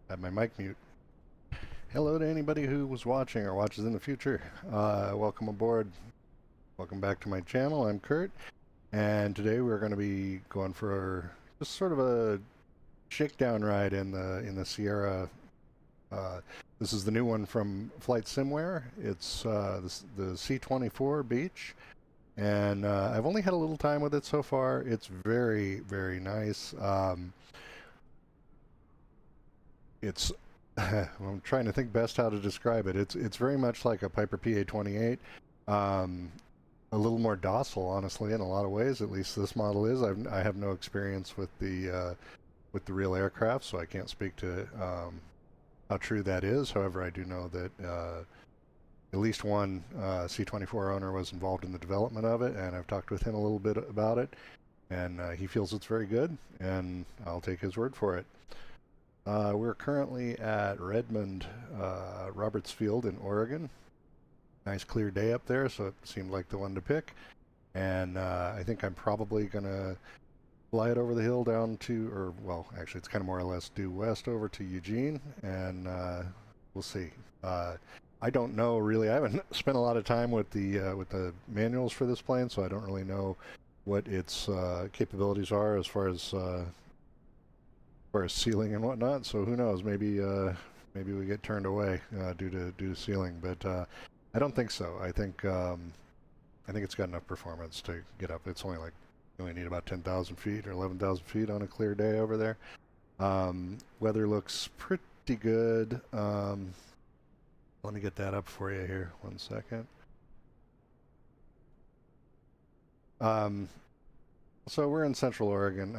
Had my mic mute. Hello to anybody who was watching or watches in the future. Welcome aboard. Welcome back to my channel. I'm Kurt, and today we're going to be going for just sort of a shakedown ride in the Sierra. This is the new one from Flysimware. It's the C24 Beach, and I've only had a little time with it so far. It's very, very nice. It's I'm trying to think best how to describe it. It's very much like a Piper PA-28, a little more docile, honestly, in a lot of ways. At least this model is. I have no experience with the real aircraft, so I can't speak to how true that is. However, I do know that at least one C24 owner was involved in the development of it, and I've talked with him a little bit about it, and he feels it's very good, and I'll take his word for it. We're currently at Redmond, Roberts Field in Oregon. Nice clear day up there, so it seemed like the one to pick. And I think I'm probably going to fly it over the hill down to, or well, actually it's kind of more or less due west over to Eugene, and we'll see. I don't know really. I haven't spent a lot of time with the manuals for this plane, so I don't really know what its capabilities are as far as sealing and whatnot. So who knows? Maybe maybe we get turned away due to sealing, but I don't think so. I think it's got enough performance to get up. It's only like you only need about 10,000 feet or 11,000 feet on a clear day over there. Weather looks pretty good. Let me get that up for you here. 1 second. So we're in Central Oregon.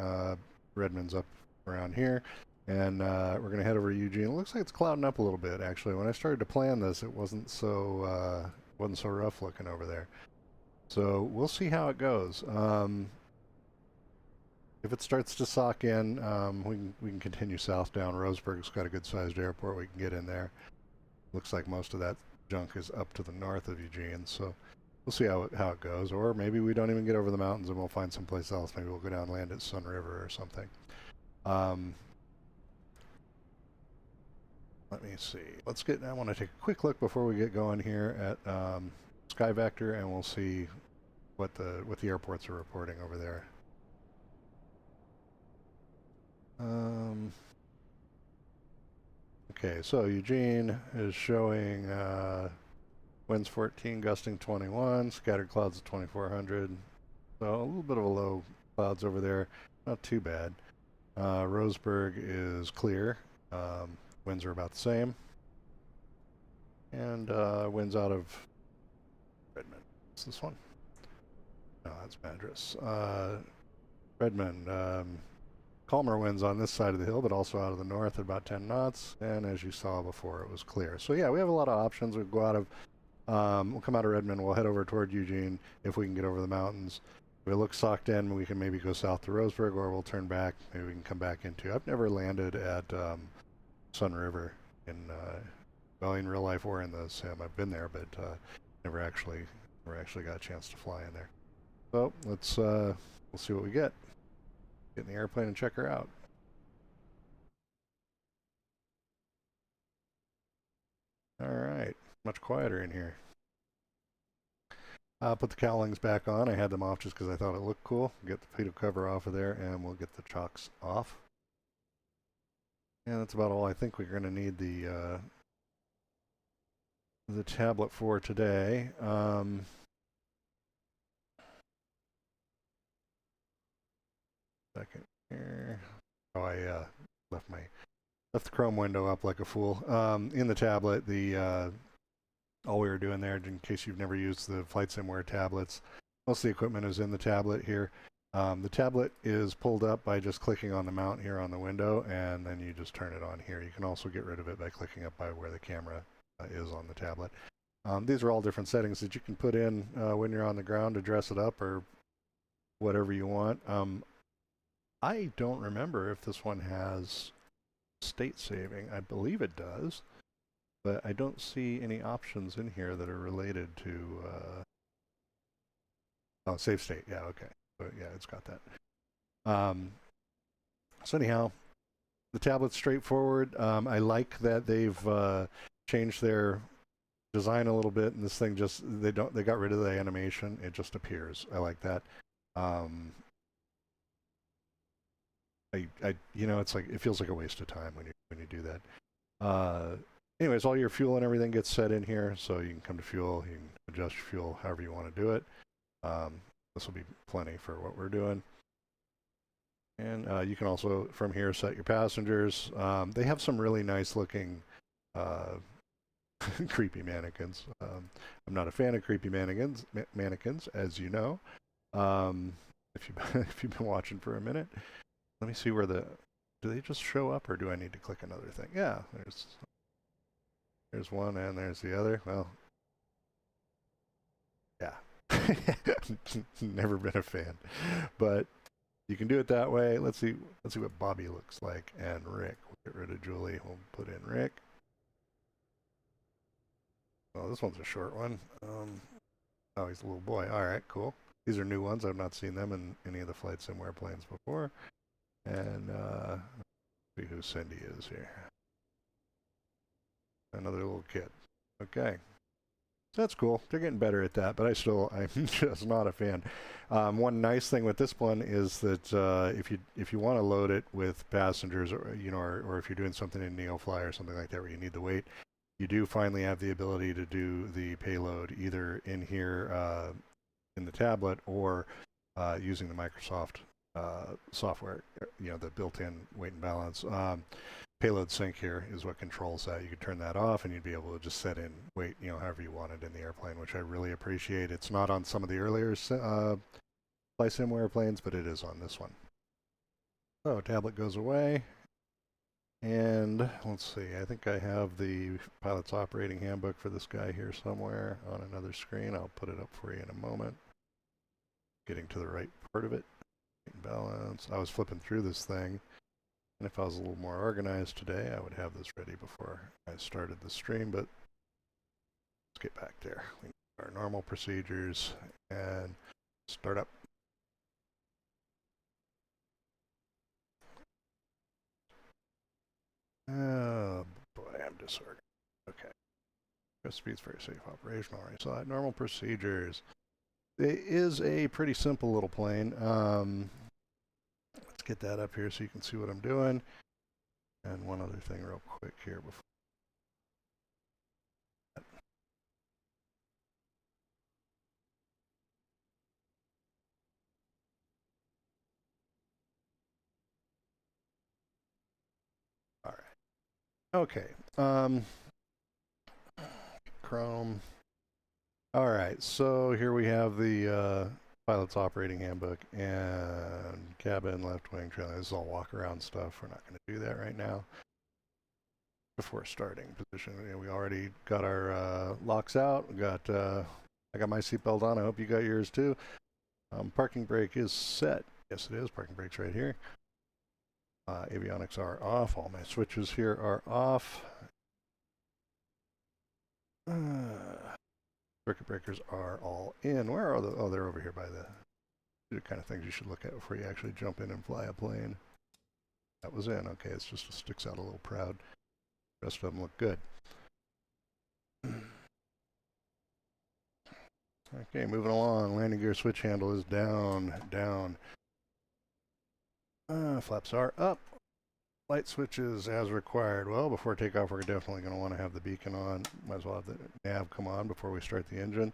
Redmond's up around here, and we're going to head over to Eugene. It looks like it's clouding up a little bit, actually. When I started to plan this, it wasn't so rough looking over there. So we'll see how it goes. If it starts to sock in, we can continue south down. Roseburg's got a good-sized airport. We can get in there. Looks like most of that junk is up to the north of Eugene, so we'll see how it goes. Or maybe we don't even get over the mountains and we'll find someplace else. Maybe we'll go down and land at Sun River or something. Let me see. I want to take a quick look before we get going here at Sky Vector, and we'll see what the airports are reporting over there. Okay, so Eugene is showing winds 14, gusting 21, scattered clouds of 2,400. So a little bit of a low clouds over there, not too bad. Roseburg is clear. Winds are about the same. And winds out of Redmond. What's this one? No, that's Madras. Redmond. Calmer winds on this side of the hill, but also out of the north at about 10 knots. And as you saw before, it was clear. So yeah, we have a lot of options. We'll go out of, we'll come out of Redmond. We'll head over toward Eugene if we can get over the mountains. If it looks socked in, we can maybe go south to Roseburg, or we'll turn back. Maybe we can come back into. I've never landed at Sun River in real life or in the sim. I've been there, but never actually got a chance to fly in there. So let's we'll see what we get. Get in the airplane and check her out. All right, much quieter in here. I'll put the cowlings back on. I had them off just because I thought it looked cool. Get the pitot cover off of there, and we'll get the chocks off. And that's about all I think we're going to need the tablet for today. Second here. Oh, I left the Chrome window up like a fool. In the tablet, all we were doing there, in case you've never used the Flysimware tablets, most of the equipment is in the tablet here. The tablet is pulled up by just clicking on the mount here on the window, and then you just turn it on here. You can also get rid of it by clicking up by where the camera is on the tablet. These are all different settings that you can put in when you're on the ground to dress it up or whatever you want. I don't remember if this one has state saving. I believe it does, but I don't see any options in here that are related to oh, save state. Yeah, okay. But yeah, it's got that. So anyhow, the tablet's straightforward. I like that they've changed their design a little bit, and this thing just they got rid of the animation. It just appears. I like that. You know, it's like it feels like a waste of time when you do that. Anyways, all your fuel and everything gets set in here, so you can come to fuel, you can adjust your fuel however you want to do it. This will be plenty for what we're doing. And you can also, from here, set your passengers. They have some really nice looking creepy mannequins. I'm not a fan of creepy mannequins, as you know. If you've been watching for a minute, let me see where do they just show up, or do I need to click another thing? Yeah, there's one and there's the other. Well, yeah, never been a fan, but you can do it that way. Let's see what Bobby looks like, and Rick. We'll get rid of Julie. We'll put in Rick. Oh, this one's a short one. Oh, he's a little boy. All right, cool. These are new ones. I've not seen them in any of the Flysimware planes before. And see who Cindy is here. Another little kid. Okay. That's cool. They're getting better at that, but I'm just not a fan. One nice thing with this one is that if you want to load it with passengers, or or if you're doing something in NeoFly or something like that where you need the weight, you do finally have the ability to do the payload either in here in the tablet, or using the Microsoft software. The built-in weight and balance. Payload sync here is what controls that. You could turn that off and you'd be able to just set in weight, however you wanted in the airplane, which I really appreciate. It's not on some of the earlier Flysimware planes, but it is on this one. So tablet goes away. And let's see, I think I have the pilot's operating handbook for this guy here somewhere on another screen. I'll put it up for you in a moment. Getting to the right part of it. Balance. I was flipping through this thing. And if I was a little more organized today, I would have this ready before I started the stream, but let's get back there. We need our normal procedures and start up. Oh boy, I'm disorganized. Okay. Speed's very safe operation. Already saw it. Normal procedures. It is a pretty simple little plane. Let's get that up here so you can see what I'm doing. And one other thing real quick here before. All right. Okay. Chrome. All right. So here we have the pilot's operating handbook and cabin, left wing, trailer. This is all walk around stuff. We're not going to do that right now. Before starting position, we already got our locks out. We got I got my seatbelt on. I hope you got yours too. Parking brake is set. Yes, it is. Parking brake's right here. Avionics are off. All my switches here are off. Circuit breakers are all in. Where are the? Oh, they're over here by the kind of things you should look at before you actually jump in and fly a plane. That was in. Okay, it just sticks out a little proud. The rest of them look good. Okay, moving along. Landing gear switch handle is down. Flaps are up. Light switches as required. Well, before takeoff, we're definitely going to want to have the beacon on. Might as well have the nav come on before we start the engine.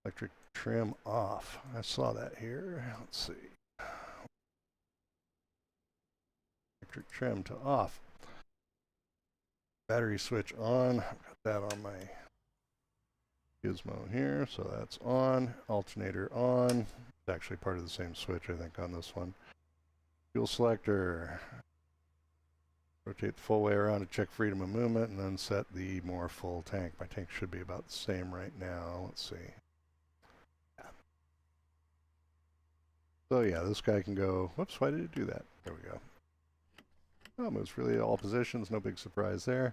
Electric trim off. I saw that here. Let's see. Electric trim to off. Battery switch on. I've got that on my gizmo here, so that's on. Alternator on. It's actually part of the same switch, I think, on this one. Fuel selector. Rotate the full way around to check freedom of movement, and then set the more full tank. My tank should be about the same right now. Let's see. Yeah. So yeah, this guy can go. Whoops, why did it do that? There we go. Oh, moves really all positions. No big surprise there.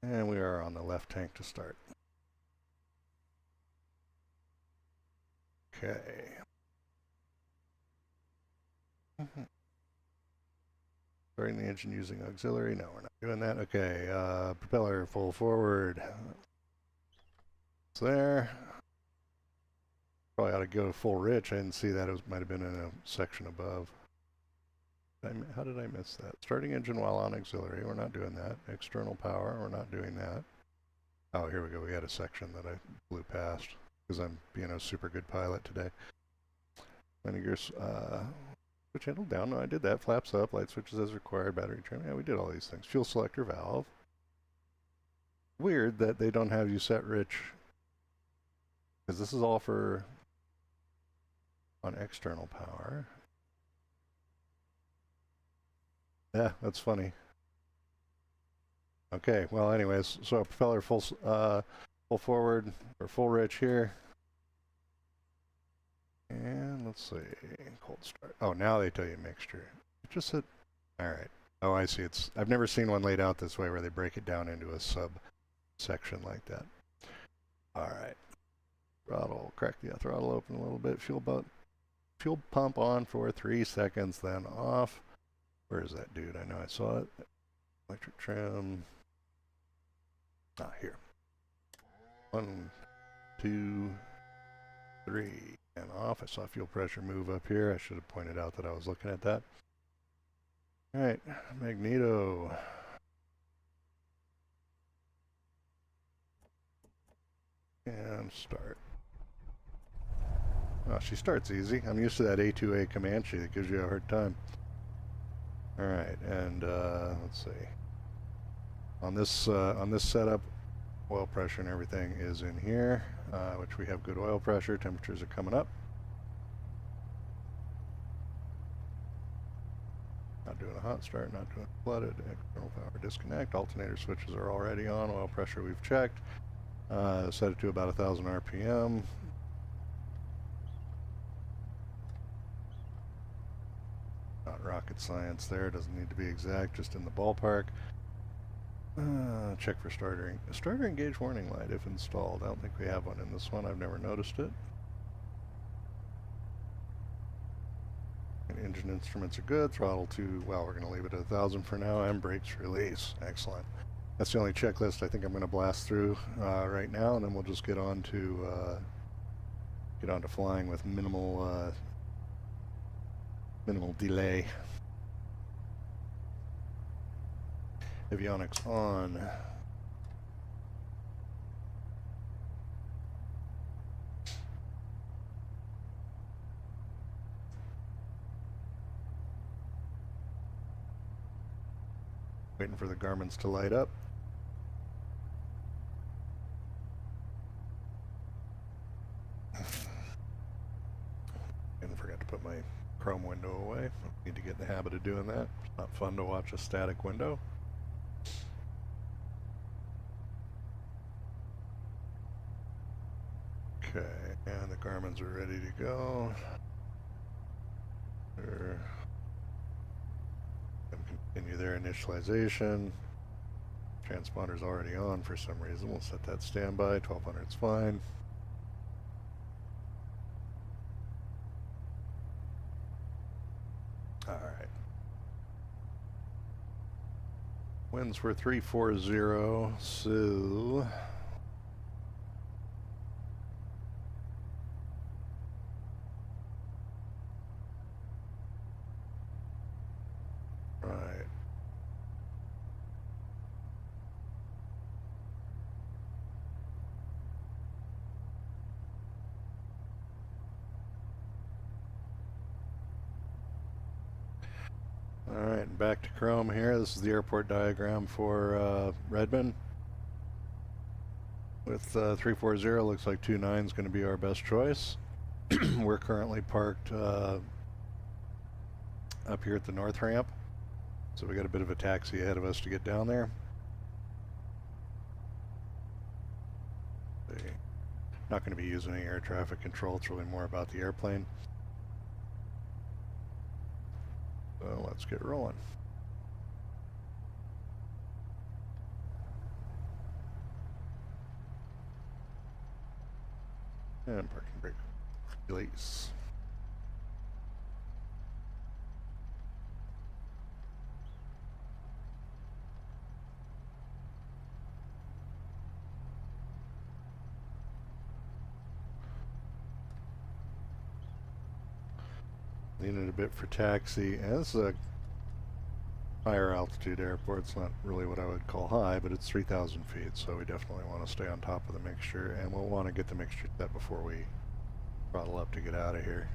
And we are on the left tank to start. Okay. Starting the engine using auxiliary. No, we're not doing that. Okay, propeller full forward. It's there. Probably ought to go full rich. I didn't see that. It might have been in a section above. How did I miss that? Starting engine while on auxiliary. We're not doing that. External power. We're not doing that. Oh, here we go. We had a section that I blew past because I'm being a super good pilot today. Landing gears. Switch handle down. No, I did that. Flaps up. Light switches as required. Battery trim. Yeah, we did all these things. Fuel selector valve. Weird that they don't have you set rich, because this is all for on external power. Yeah, that's funny. Okay, well, anyways, so propeller full forward or full rich here. And let's see, cold start. Oh, now they tell you mixture. It just said, all right. Oh, I see. I've never seen one laid out this way where they break it down into a subsection like that. All right. Throttle, crack the throttle open a little bit. Fuel pump on for 3 seconds, then off. Where is that dude? I know I saw it. Electric trim. Ah, here. 1, 2, 3, and off. I saw fuel pressure move up here. I should have pointed out that I was looking at that. All right, magneto. And start. Oh, she starts easy. I'm used to that A2A Comanche that gives you a hard time. All right, and let's see. On this setup, oil pressure and everything is in here, which we have good oil pressure. Temperatures are coming up. Not doing a hot start, not doing a flooded. External power disconnect. Alternator switches are already on. Oil pressure we've checked. Set it to about 1,000 RPM. Not rocket science there. Doesn't need to be exact, just in the ballpark. Check for starter engage warning light if installed. I don't think we have one in this one. I've never noticed it. And engine instruments are good. Throttle to, well, we're going to leave it at 1,000 for now. And brakes release. Excellent. That's the only checklist I think I'm going to blast through right now, and then we'll just get on to flying with minimal delay. Avionics on. Waiting for the garments to light up. And forgot to put my Chrome window away. Need to get in the habit of doing that. It's not fun to watch a static window. Okay, and the Garmin's are ready to go. Continue their initialization. Transponder's already on for some reason. We'll set that standby. 1200's fine. All right. Winds were 340, so right. All right, back to Chrome here. This is the airport diagram for Redmond. With 340, looks like 29 is going to be our best choice. We're currently parked up here at the north ramp, so we got a bit of a taxi ahead of us to get down there. Not going to be using any air traffic control. It's really more about the airplane. So let's get rolling. And parking brake release. Needed a bit for taxi, and this is a higher altitude airport. It's not really what I would call high, but it's 3,000 feet, so we definitely want to stay on top of the mixture, and we'll want to get the mixture set before we throttle up to get out of here.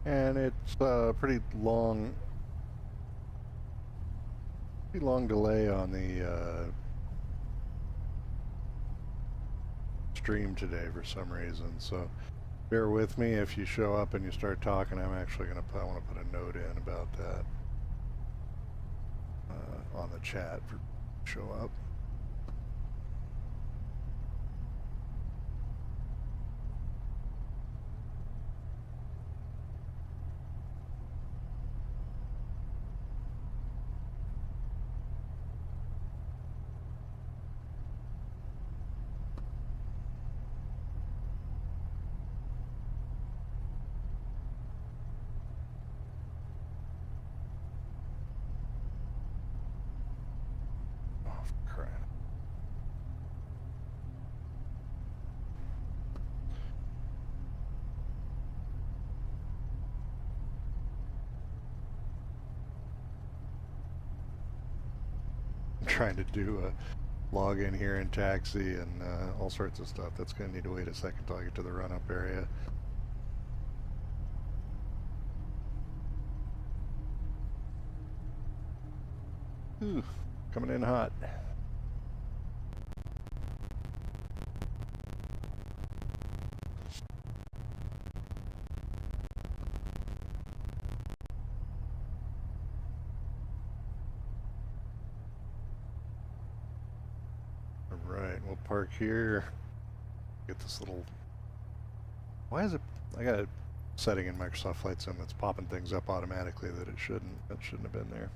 And it's a pretty long delay on the stream today for some reason. So bear with me if you show up and you start talking. I'm actually going to I want to put a note in about that on the chat for show up. Trying to do a log in here in taxi and all sorts of stuff. That's going to need to wait a second till I get to the run-up area. Ooh, coming in hot. We'll park here. Get this little. Why is it? I got a setting in Microsoft Flight Sim that's popping things up automatically that it shouldn't. That shouldn't have been there.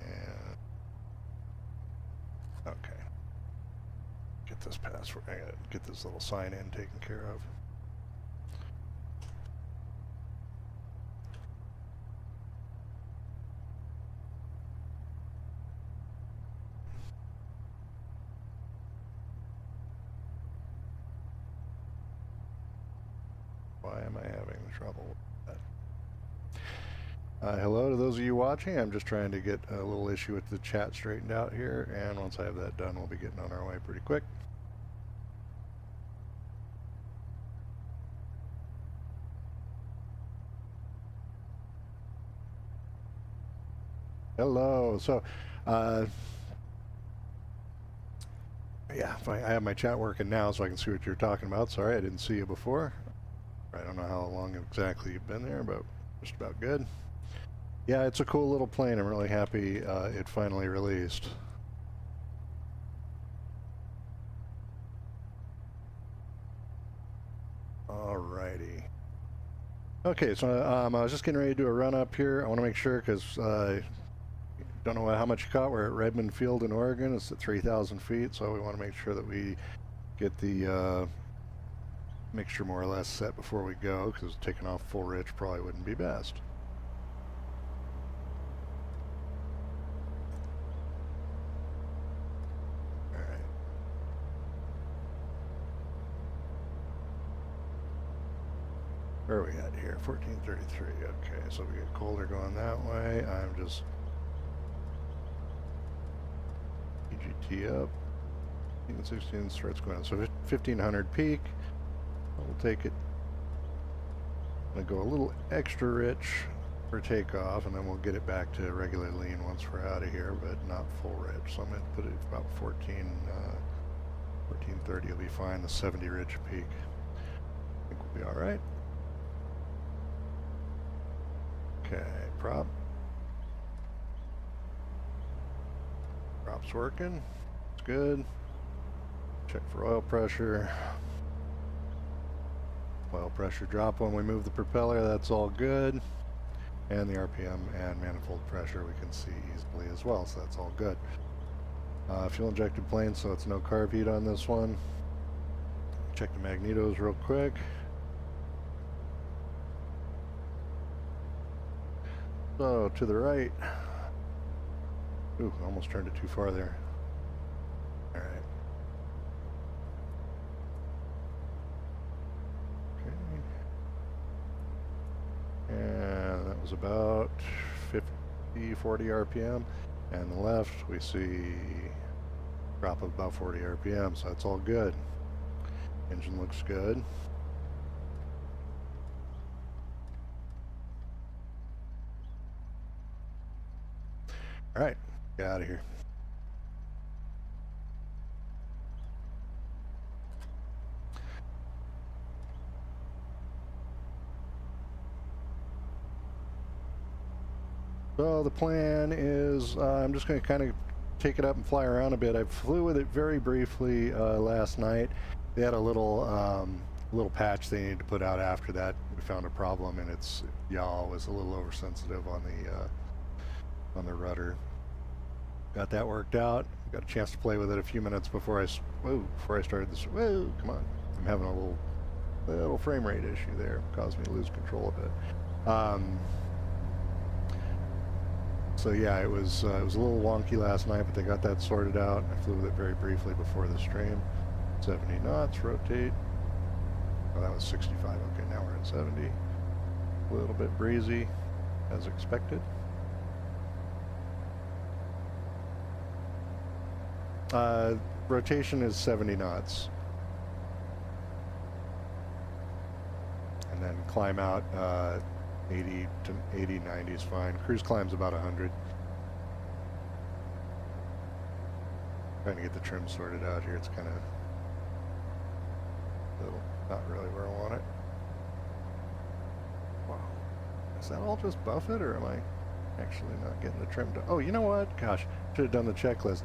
And okay. Get this password. I gotta get this little sign in taken care of. Why am I having trouble with that? Hello to those of you watching. I'm just trying to get a little issue with the chat straightened out here, and once I have that done, we'll be getting on our way pretty quick. Hello. So, yeah, I have my chat working now so I can see what you're talking about. Sorry, I didn't see you before. I don't know how long exactly you've been there, but just about good. Yeah, it's a cool little plane. I'm really happy it finally released. Alrighty. Okay, so I was just getting ready to do a run up here. I want to make sure because I don't know how much you caught. We're at Redmond Field in Oregon. It's at 3,000 feet, so we want to make sure that we get the mixture more or less set before we go, because taking off full rich probably wouldn't be best. All right. Where are we at here? 1433. Okay, so we get colder going that way. I'm just GT up. 16 starts going on. So 1500 peak. We'll take it. I'm going to go a little extra rich for takeoff, and then we'll get it back to regular lean once we're out of here, but not full rich. So I'm going to put it about 1430 will be fine. The 70 rich peak, I think we'll be all right. Okay, prop's working. It's good. Check for oil pressure. Oil pressure drop when we move the propeller, that's all good. And the RPM and manifold pressure we can see easily as well, so that's all good. Fuel injected plane, so it's no carb heat on this one. Check the magnetos real quick. So to the right. Ooh, almost turned it too far there. All right. And that was about 40 RPM. And the left, we see drop of about 40 RPM, so that's all good. Engine looks good. All right, get out of here. So the plan is I'm just going to kind of take it up and fly around a bit. I flew with it very briefly last night. They had a little patch they needed to put out after that. We found a problem, and its yaw was a little oversensitive on the rudder. Got that worked out. Got a chance to play with it a few minutes before I started this. Whoa, come on! I'm having a little frame rate issue there. Caused me to lose control a bit. So yeah, it was a little wonky last night, but they got that sorted out. I flew with it very briefly before the stream. 70 knots, rotate. Oh, that was 65. Okay, now we're at 70. A little bit breezy, as expected. Rotation is 70 knots. And then climb out 80 to 80, 90 is fine. Cruise climb's about 100. Trying to get the trim sorted out here. It's kind of not really where I want it. Wow. Is that all just buffet, or am I actually not getting the trim done? Oh, you know what? Gosh, should have done the checklist.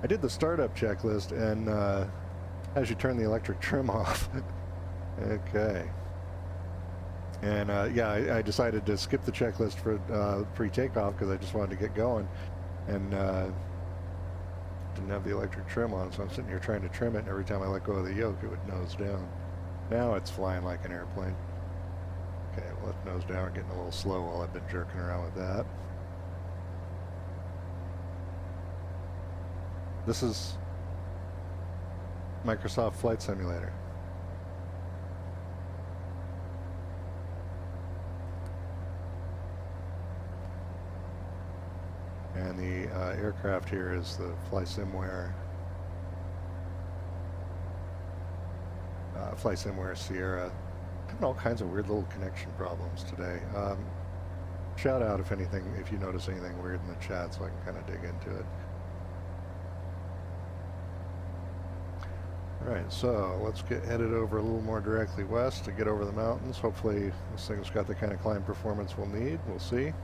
I did the startup checklist, and as you turn the electric trim off. Okay. And yeah, I decided to skip the checklist for pre-takeoff because I just wanted to get going, and didn't have the electric trim on, so I'm sitting here trying to trim it, and every time I let go of the yoke, it would nose down. Now it's flying like an airplane. Okay, well, let nose down, getting a little slow while I've been jerking around with that. This is Microsoft Flight Simulator. And the aircraft here is the Flysimware Sierra. Having all kinds of weird little connection problems today. Shout out if you notice anything weird in the chat, so I can kind of dig into it. Alright, so let's get headed over a little more directly west to get over the mountains. Hopefully this thing's got the kind of climb performance we'll need. We'll see.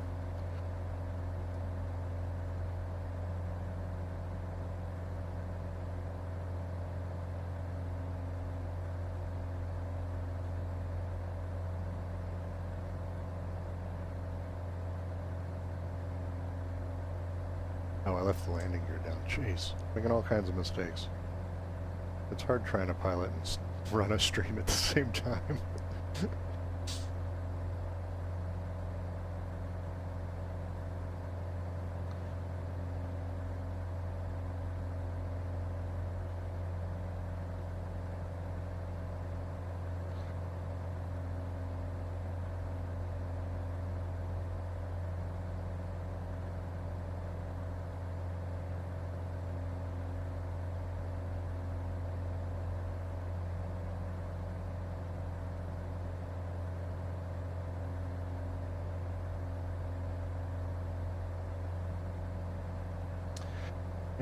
Oh, I left the landing gear down. Jeez, making all kinds of mistakes. It's hard trying to pilot and run a stream at the same time.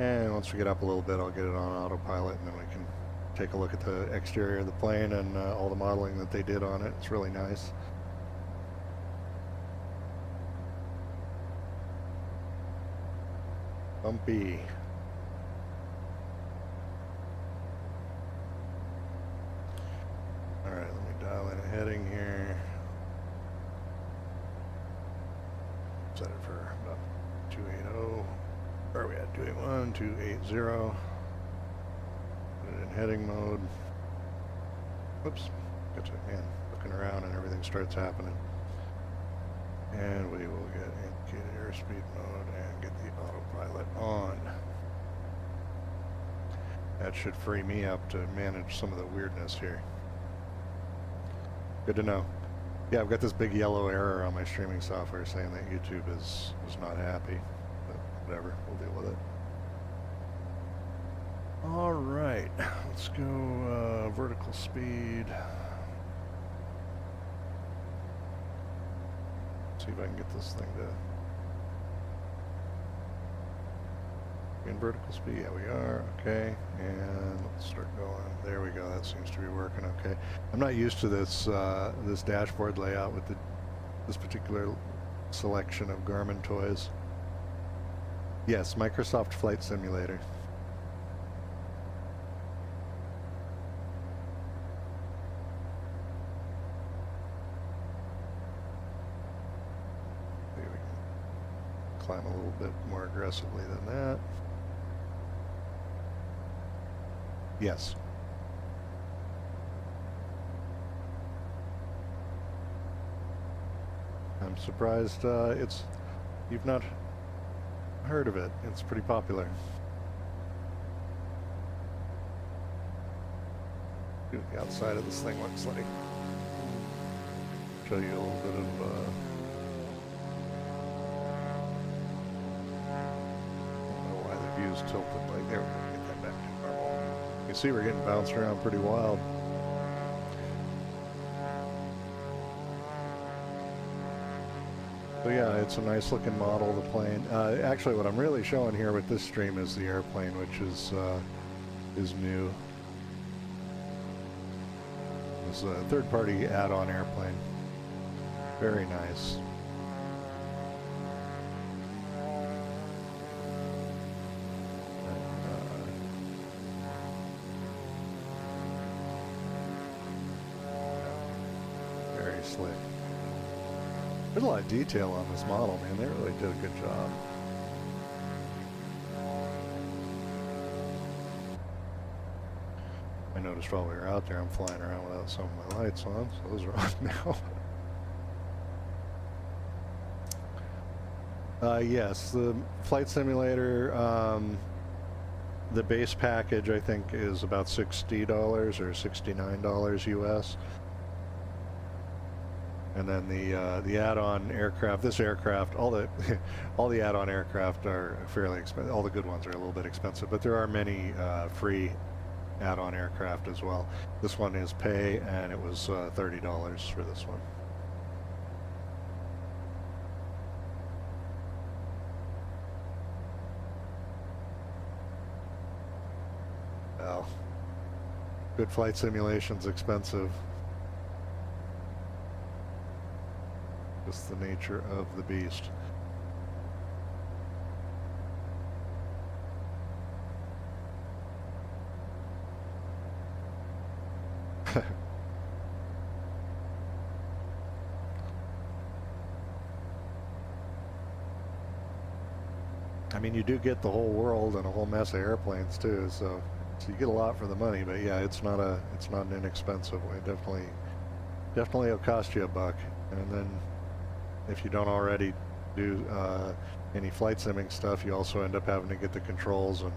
And once we get up a little bit, I'll get it on autopilot, and then we can take a look at the exterior of the plane and all the modeling that they did on it. It's really nice. Bumpy. All right, let me dial in a heading here. Set it for about 280. Where are we at? 281, 280. Put it in heading mode. Whoops. Gotcha. Man, looking around and everything starts happening. And we will get indicated airspeed mode and get the autopilot on. That should free me up to manage some of the weirdness here. Good to know. Yeah, I've got this big yellow error on my streaming software saying that YouTube is not happy. But whatever, we'll deal with it. All right, let's go vertical speed. See if I can get this thing to in vertical speed. Yeah, we are. Okay, and let's start going. There we go. That seems to be working okay. I'm not used to this this dashboard layout with this particular selection of Garmin toys. Yes, Microsoft Flight Simulator. Maybe we can climb a little bit more aggressively than that. Yes. I'm surprised you've not heard of it. It's pretty popular. See what the outside of this thing looks like. Show you a little bit of I don't know why the view's tilted like there. We get that back to normal. You can see we're getting bounced around pretty wild. So yeah, it's a nice looking model of the plane. Actually, what I'm really showing here with this stream is the airplane, which is new. It's a third-party add-on airplane. Very nice. Very slick. There's a lot of detail on this model, man. They really did a good job. I noticed while we were out there, I'm flying around without some of my lights on, so those are on now. Yes, the flight simulator, the base package I think is about $60 or $69 US. And then the add-on aircraft, this aircraft, all the add-on aircraft are fairly expensive. All the good ones are a little bit expensive, but there are many free add-on aircraft as well. This one is pay, and it was $30 for this one. Well, good flight simulation's expensive. Just the nature of the beast. I mean, you do get the whole world and a whole mess of airplanes too, so you get a lot for the money. But yeah, it's not an inexpensive way. Definitely it'll cost you $1, and then if you don't already do any flight simming stuff, you also end up having to get the controls and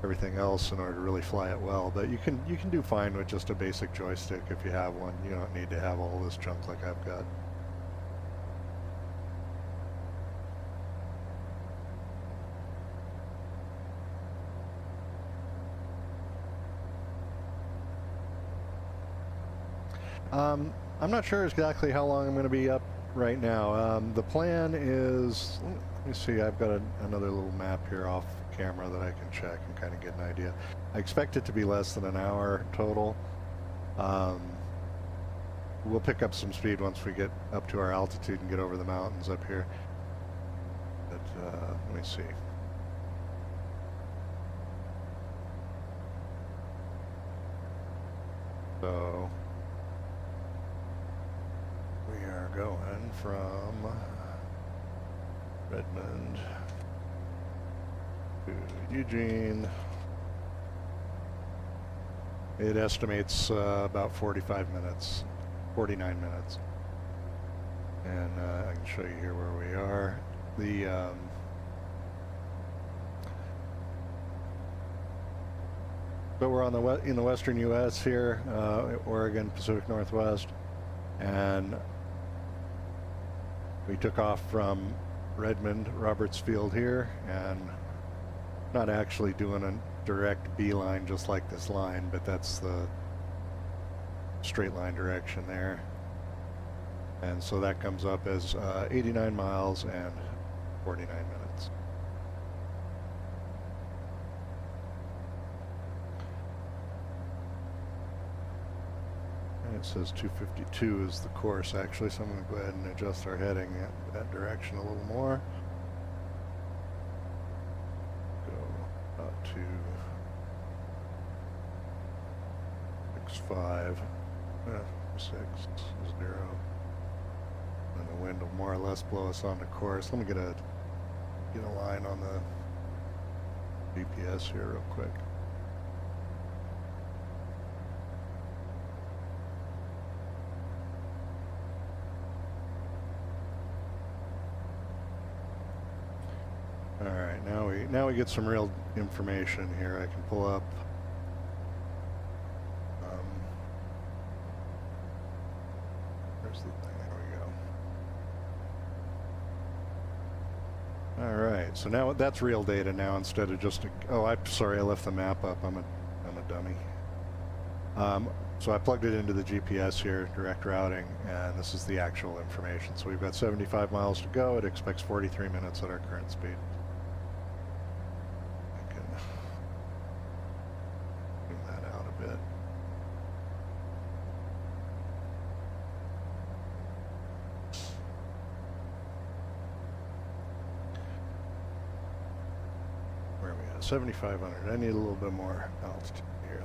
everything else in order to really fly it well. But you can do fine with just a basic joystick if you have one. You don't need to have all this junk like I've got. I'm not sure exactly how long I'm going to be up right now. The plan is, let me see, I've got another little map here off camera that I can check and kind of get an idea. I expect it to be less than an hour total. We'll pick up some speed once we get up to our altitude and get over the mountains up here. But let me see. So we are going from Redmond to Eugene. It estimates about 45 minutes, 49 minutes. And I can show you here where we are. So we're on in the western U.S. here, Oregon, Pacific Northwest, and we took off from Redmond, Roberts Field here, and not actually doing a direct beeline just like this line, but that's the straight line direction there. And so that comes up as 89 miles and 49 minutes. And it says 252 is the course actually, so I'm going to go ahead and adjust our heading in that direction a little more. Go up to 65, 6, 0. And the wind will more or less blow us on the course. Let me get a line on the GPS here real quick. All right, now we get some real information here. I can pull up where's the thing? There we go. All right, so now that's real data now instead of just I'm sorry, I left the map up. I'm a dummy. So I plugged it into the GPS here, direct routing, and this is the actual information. So we've got 75 miles to go. It expects 43 minutes at our current speed. I can zoom that out a bit. Where are we at? 7,500. I need a little bit more altitude here.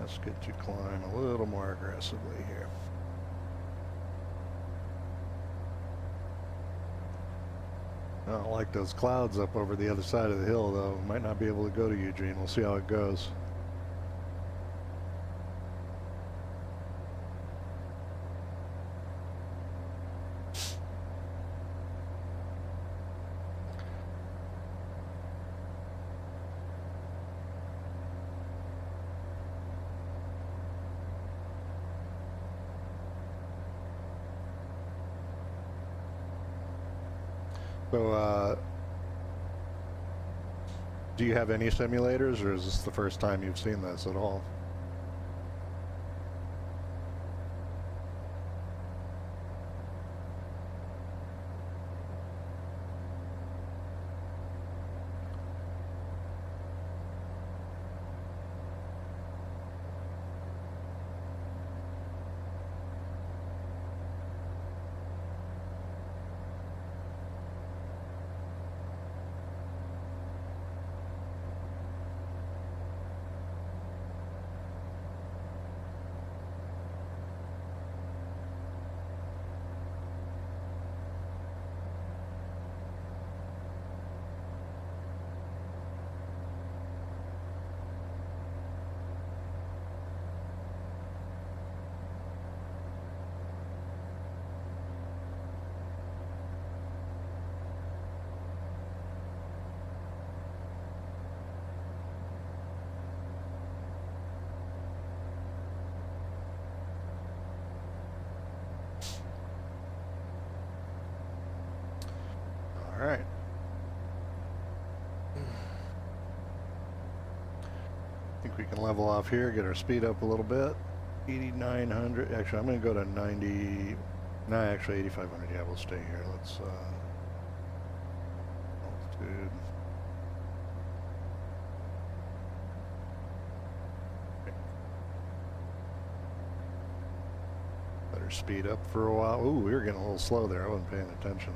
Let's get to climb a little more aggressively here. I don't like those clouds up over the other side of the hill, though. Might not be able to go to Eugene. We'll see how it goes. So, do you have any simulators, or is this the first time you've seen this at all? All right. I think we can level off here, get our speed up a little bit. 8,900. Actually, I'm going to go to 90. No, actually 8,500. Yeah, we'll stay here. Let's altitude. Better speed up for a while. Ooh, we were getting a little slow there. I wasn't paying attention.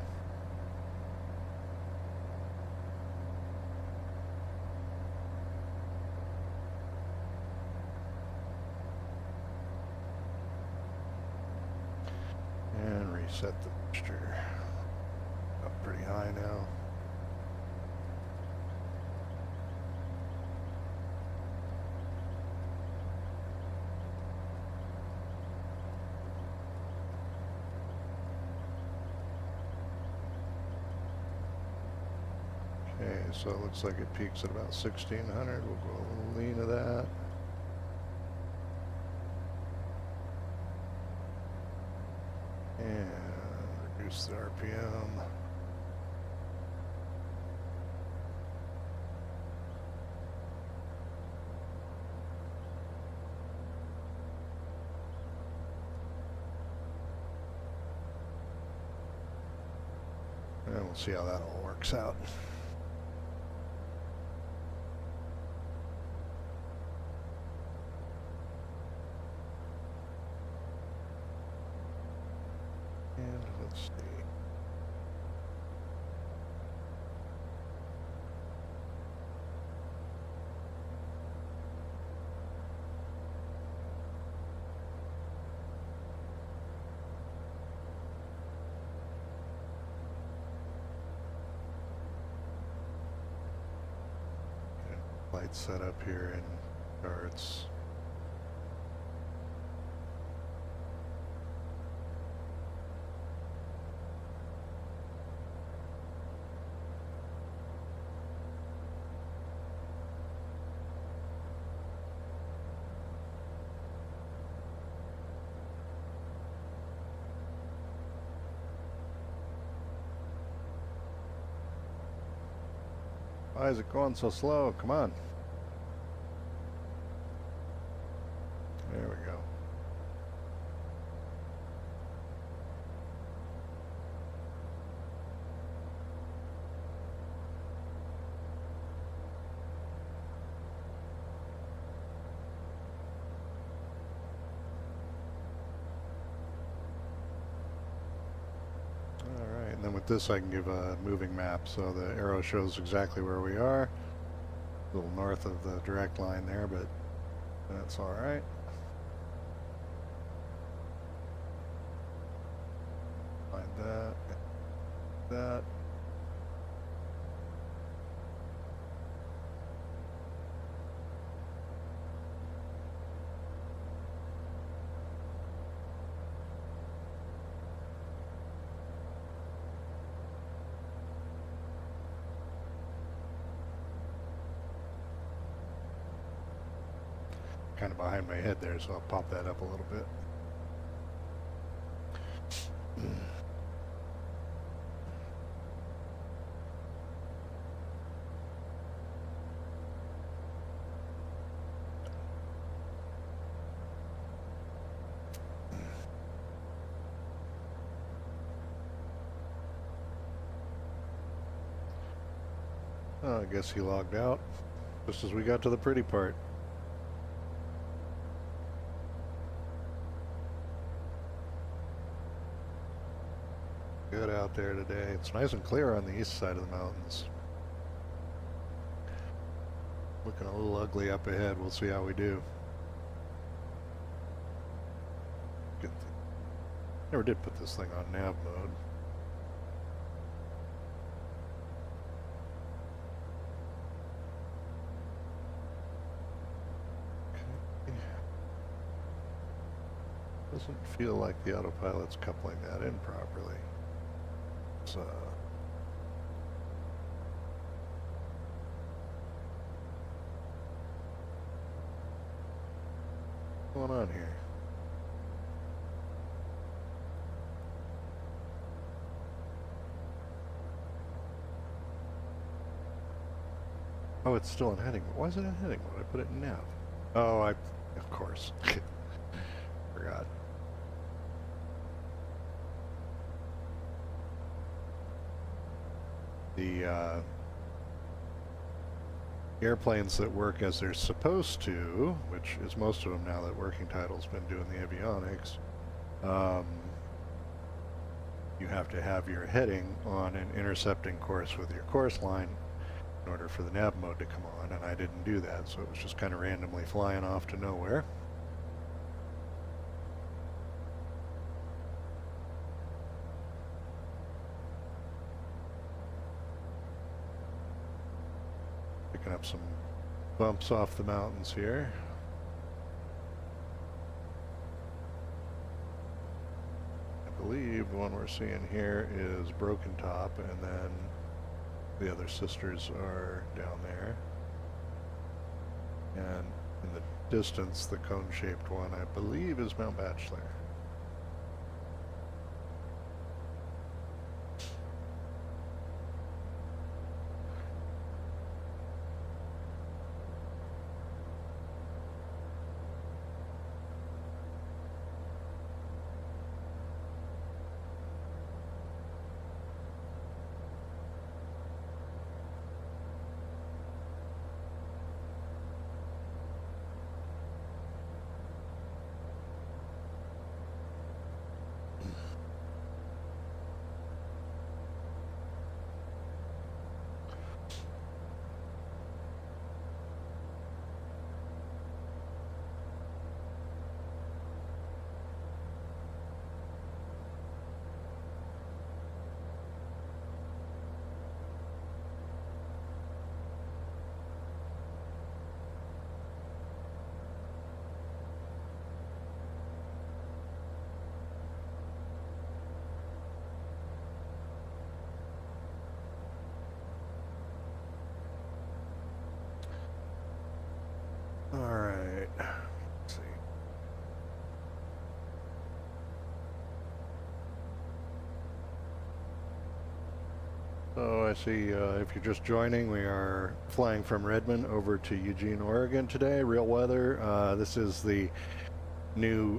And reset the mixture. Up pretty high now. Okay, so it looks like it peaks at about 1,600. We'll go a little lean of that. And reduce the RPM. And we'll see how that all works out. And let's see. Light set up here in charts. Why is it going so slow? Come on. There we go. All right, and then with this I can give a moving map, so the arrow shows exactly where we are. A little north of the direct line there, but that's all right. Find that. Kind of behind my head there, so I'll pop that up a little bit. Oh, I guess he logged out just as we got to the pretty part. Good out there today. It's nice and clear on the east side of the mountains. Looking a little ugly up ahead. We'll see how we do. Never did put this thing on nav mode. Doesn't feel like the autopilot's coupling that in properly. So what's going on here? Oh, it's still in heading. Why is it in heading mode? I put it in nav. Oh, of course. forgot. The airplanes that work as they're supposed to, which is most of them now that Working Title's been doing the avionics, you have to have your heading on an intercepting course with your course line in order for the nav mode to come on, and I didn't do that, so it was just kind of randomly flying off to nowhere. Picking up some bumps off the mountains here. I believe the one we're seeing here is Broken Top, and then the other sisters are down there. And in the distance, the cone-shaped one, I believe, is Mount Bachelor. Alright, let's see. So I see if you're just joining, we are flying from Redmond over to Eugene, Oregon today. Real weather. This is the new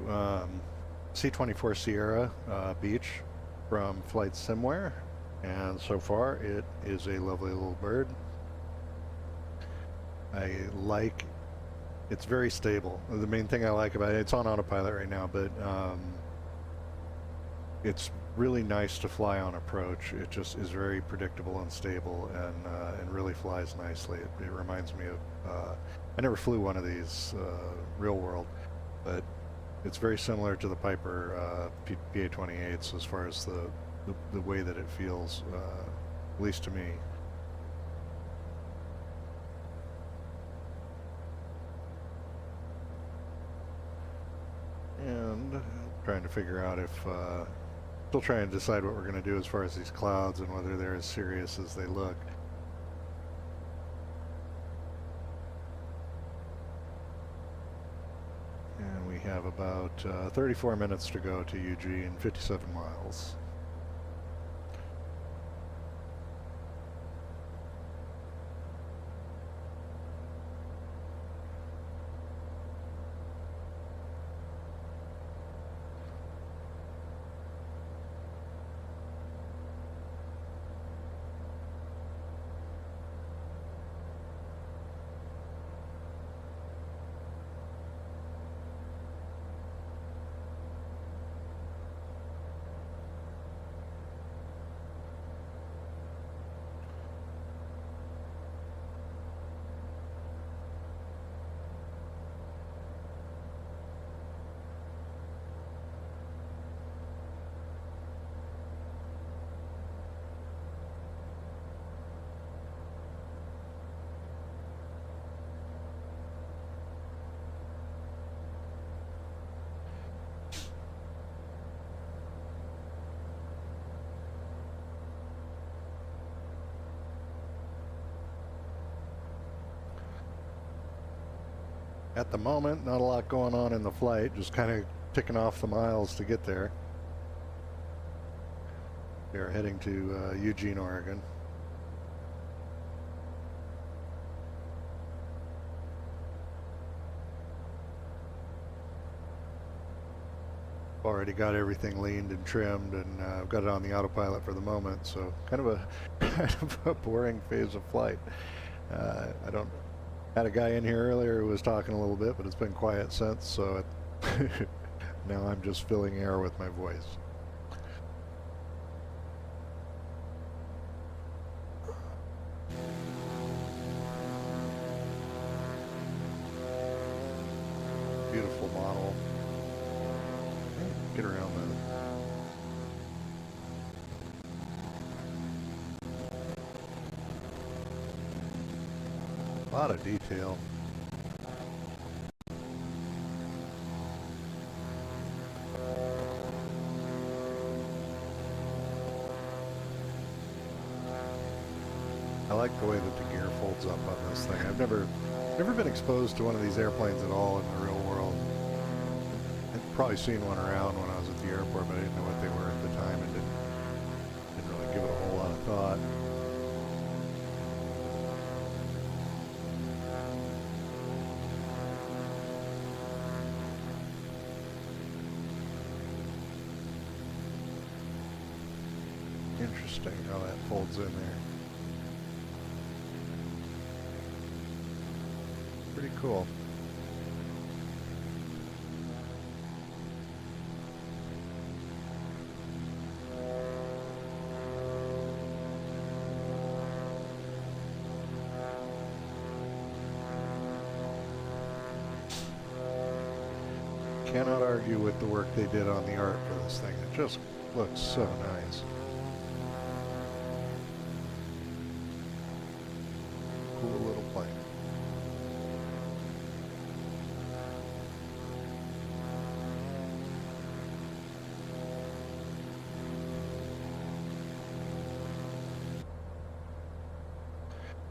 C24R Sierra beach from Flysimware, and so far it is a lovely little bird. It's very stable. The main thing I like about it, it's on autopilot right now, but it's really nice to fly on approach. It just is very predictable and stable, and really flies nicely. It reminds me of, I never flew one of these real world, but it's very similar to the Piper PA-28s as far as the way that it feels, at least to me. And trying to figure out if, still trying to decide what we're going to do as far as these clouds and whether they're as serious as they look. And we have about 34 minutes to go to Eugene, 57 miles. At the moment, not a lot going on in the flight, just kind of ticking off the miles to get there. They're heading to Eugene, Oregon. already got everything leaned and trimmed, and I've got it on the autopilot for the moment, so kind of a kind of a boring phase of flight. I don't had a guy in here earlier who was talking a little bit, but it's been quiet since, so now I'm just filling air with my voice. Beautiful model. Get around that. A lot of detail. I like the way that the gear folds up on this thing. I've never been exposed to one of these airplanes at all in the real world. I'd probably seen one around when I was at the airport, but I didn't know what they were at the time and didn't really give it a whole lot of thought. Interesting how that folds in there. Pretty cool. Cannot argue with the work they did on the art for this thing. It just looks so nice. Cool little plane.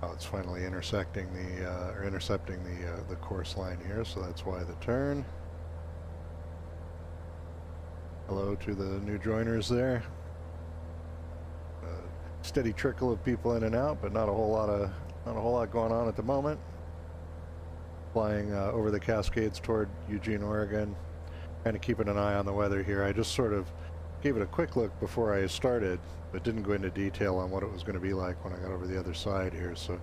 Oh, it's finally intersecting intercepting the course line here, so that's why the turn. Hello to the new joiners there. Steady trickle of people in and out, but not a whole lot going on at the moment. Flying over the Cascades toward Eugene, Oregon. Kind of keeping an eye on the weather here. I just sort of gave it a quick look before I started, but didn't go into detail on what it was going to be like when I got over the other side here. So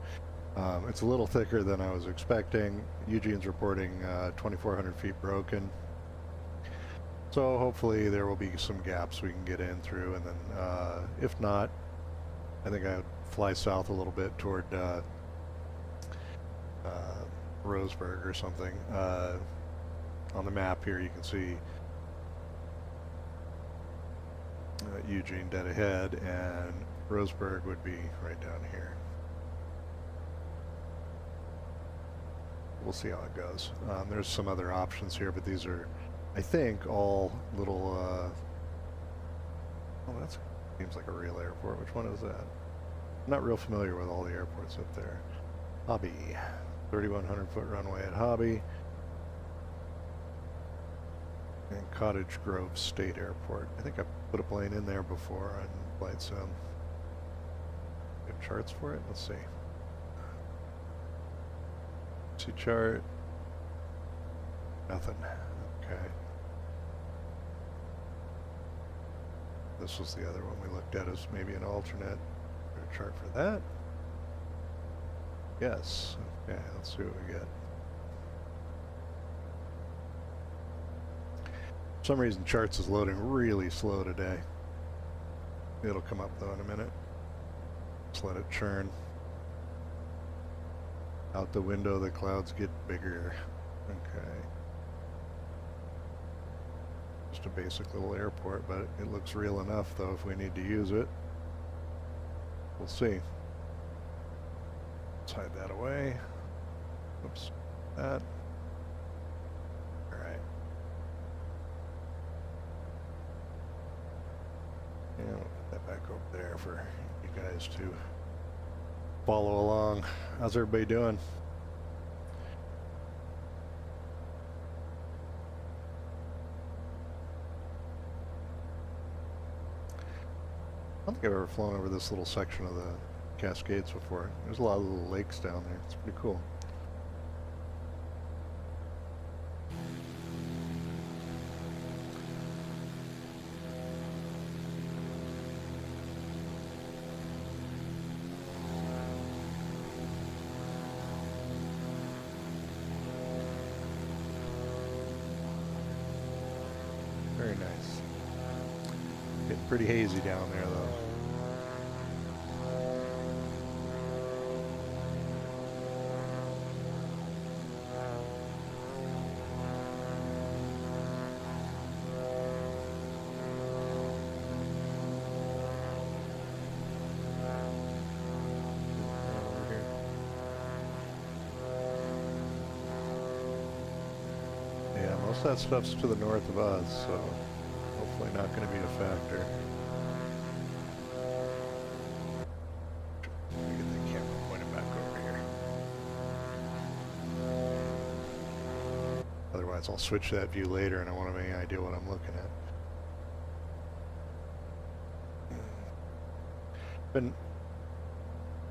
it's a little thicker than I was expecting. Eugene's reporting 2,400 feet broken. So hopefully there will be some gaps we can get in through, and then if not, I think I would fly south a little bit toward Roseburg or something. On the map here you can see Eugene dead ahead, and Roseburg would be right down here. We'll see how it goes. There's some other options here, but these are, I think, all little oh, that seems like a real airport. Which one is that? I'm not real familiar with all the airports up there. Hobby, 3,100 foot runway at Hobby, and Cottage Grove State Airport. I think I put a plane in there before on Flight Sim. Good charts for it. Let's see. See chart. Nothing. Okay. This was the other one we looked at as maybe an alternate chart for that. Yes. Okay, let's see what we get. For some reason charts is loading really slow today. It'll come up though in a minute. Just let it churn. Out the window the clouds get bigger. Okay. Just a basic little airport, but it looks real enough though if we need to use it. We'll see. Let's hide that away. Oops. That. Alright. And we'll put that back over there for you guys to follow along. How's everybody doing? I don't think I've ever flown over this little section of the Cascades before. There's a lot of little lakes down there. It's pretty cool. pretty hazy down there, though. Yeah, most of that stuff's to the north of us, so hopefully not going to be a factor. Let me get the camera pointed back over here. Otherwise, I'll switch that view later and I won't have any idea what I'm looking at. Been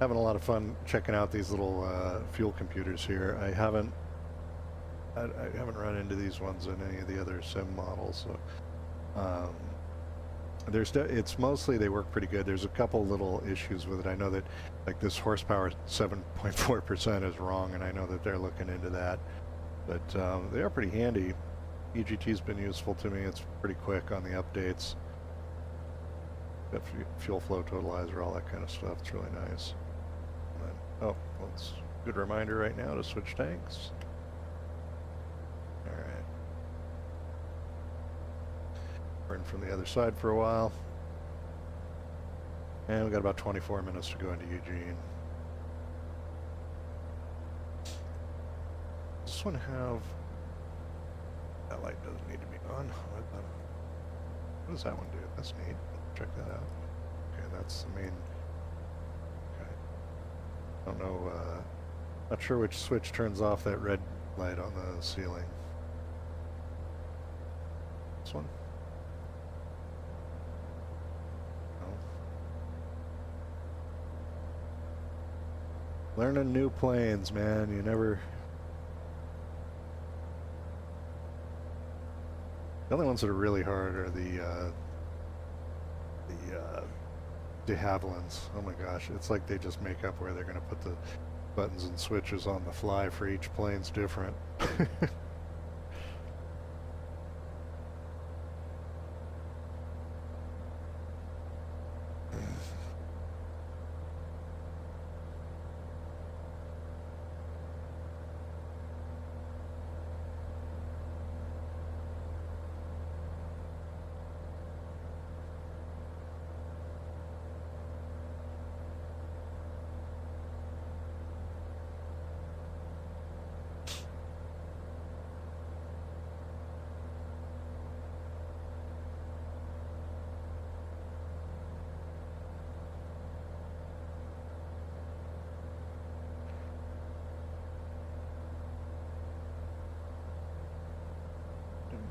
having a lot of fun checking out these little fuel computers here. I haven't run into these ones in any of the other sim models. So, it's mostly they work pretty good. There's a couple little issues with it. I know that like this horsepower 7.4% is wrong, and I know that they're looking into that. But they are pretty handy. EGT's been useful to me. It's pretty quick on the updates. Got fuel flow totalizer, all that kind of stuff. It's really nice. And then, oh, well, it's a good reminder right now to switch tanks. All right. Burn from the other side for a while. And we got about 24 minutes to go into Eugene. Does this one have... That light doesn't need to be on. What does that one do? That's neat. Check that out. Okay, that's the main... Okay. I don't know, not sure which switch turns off that red light on the ceiling. This one? No. Learning new planes, man. You never... The only ones that are really hard are the de Havillands. Oh my gosh, it's like they just make up where they're going to put the buttons and switches on the fly for each plane's different.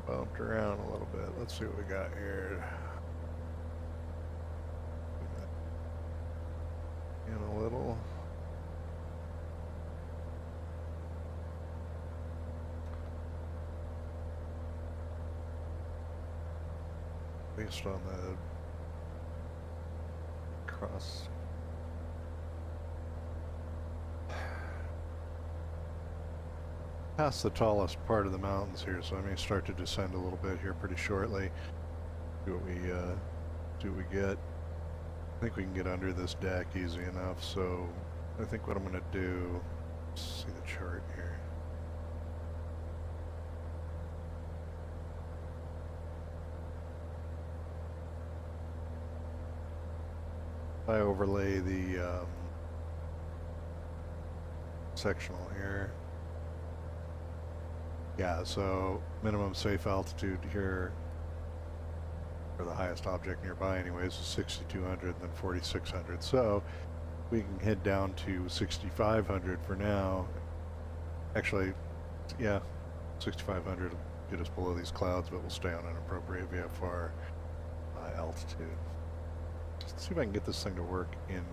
Bumped around a little bit. Let's see what we got here. In a little. Based on the cross. Past the tallest part of the mountains here, so I may start to descend a little bit here pretty shortly. See what we get. I think we can get under this deck easy enough, so I think what I'm going to do, let's see the chart here. If I overlay the sectional here. Yeah, so minimum safe altitude here for the highest object nearby anyways is 6,200 and then 4,600. So we can head down to 6,500 for now. Actually, yeah, 6,500 will get us below these clouds, but we'll stay on an appropriate VFR altitude. Let's see if I can get this thing to work in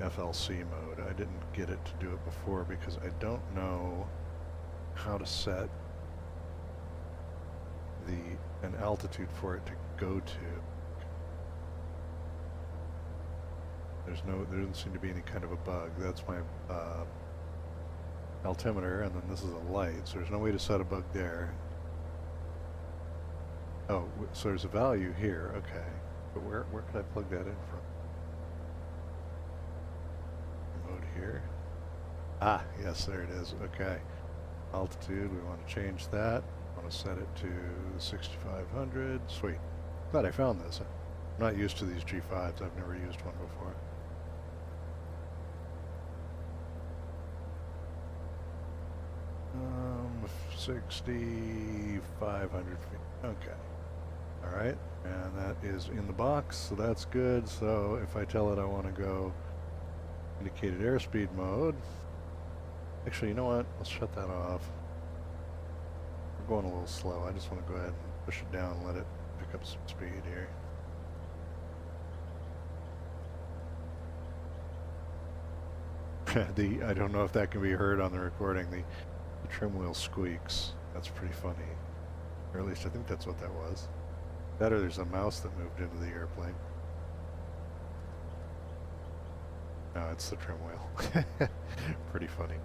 FLC mode. I didn't get it to do it before because I don't know how to set an altitude for it to go to. There doesn't seem to be any kind of a bug. That's my altimeter, and then this is a light, so there's no way to set a bug there. Oh, so there's a value here, okay. But where could I plug that in from? Mode here. Ah, yes, there it is, okay. Altitude, we want to change that. I want to set it to 6,500, sweet. Glad I found this. I'm not used to these G5s, I've never used one before. 6,500 feet. Okay. All right. And that is in the box, so that's good. So if I tell it I want to go indicated airspeed mode, actually, you know what? Let's shut that off. We're going a little slow. I just want to go ahead and push it down and let it pick up some speed here. I don't know if that can be heard on the recording. The trim wheel squeaks. That's pretty funny. Or at least I think that's what that was. That or there's a mouse that moved into the airplane. No, it's the trim wheel. Pretty funny.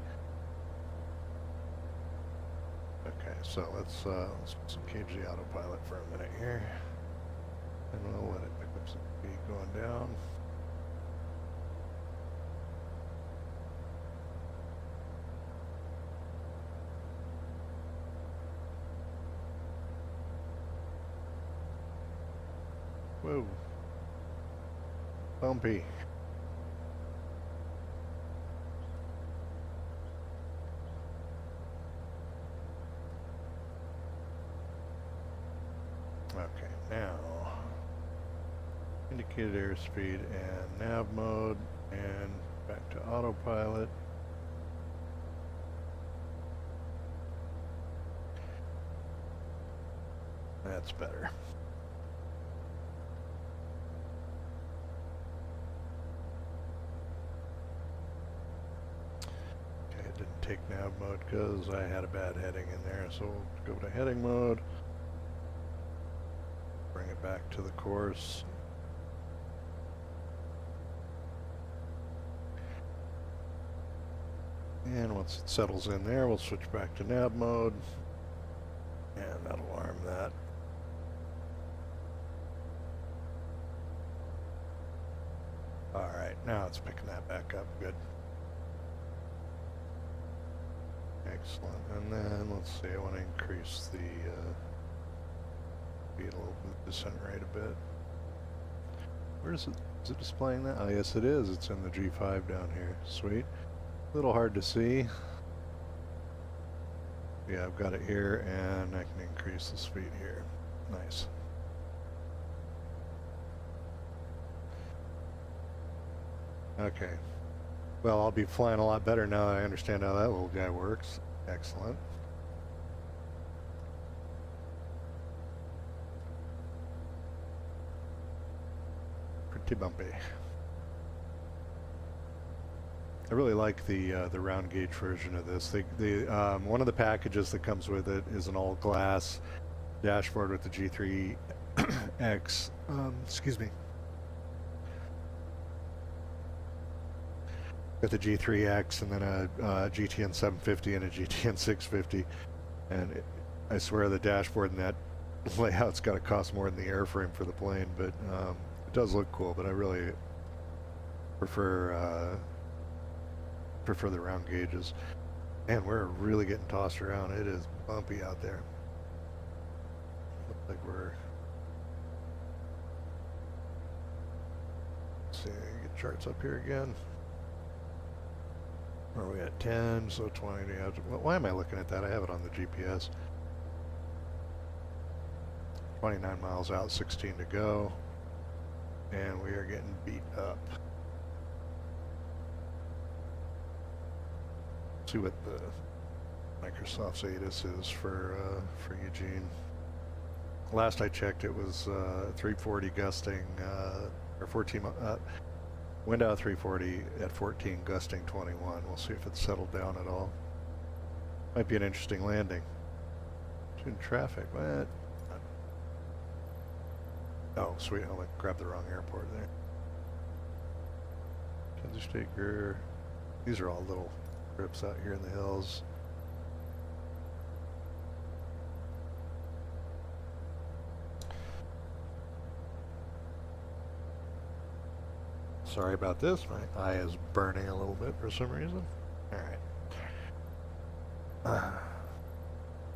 Okay, so let's cage the autopilot for a minute here. And we'll let it pick up some speed going down. Whoa. Bumpy. Okay, now indicated airspeed and nav mode and back to autopilot. That's better. Didn't take nav mode because I had a bad heading in there, so we'll go to heading mode, bring it back to the course. And once it settles in there, we'll switch back to nav mode, and that'll arm that. Alright, now it's picking that back up, good. Excellent, and then let's see, I want to increase the speed a little bit, descent rate a bit. Where is it? Is it displaying that? Oh yes it is, it's in the G5 down here, sweet. A little hard to see. Yeah, I've got it here and I can increase the speed here. Nice. Okay. Well, I'll be flying a lot better now that I understand how that little guy works. Excellent. Pretty bumpy. I really like the round gauge version of this. One of the packages that comes with it is an all glass dashboard with the G3X. Excuse me. Got the G3X and then a GTN 750 and a GTN 650, and I swear the dashboard and that layout's got to cost more than the airframe for the plane, but it does look cool. But I really prefer the round gauges. And we're really getting tossed around. It is bumpy out there. Looks like we're. Let's see, get charts up here again. Where are we at? 10, so 20. Why am I looking at that? I have it on the GPS. 29 miles out, 16 to go. And we are getting beat up. Let's see what the Microsoft's ATIS is for Eugene. Last I checked, it was 340 gusting, or 14. Wind out 340 at 14, gusting 21. We'll see if it's settled down at all. Might be an interesting landing. In traffic, what? Oh, sweet, I grabbed the wrong airport there. Kansas State Greer. These are all little trips out here in the hills. Sorry about this. My eye is burning a little bit for some reason. Alright.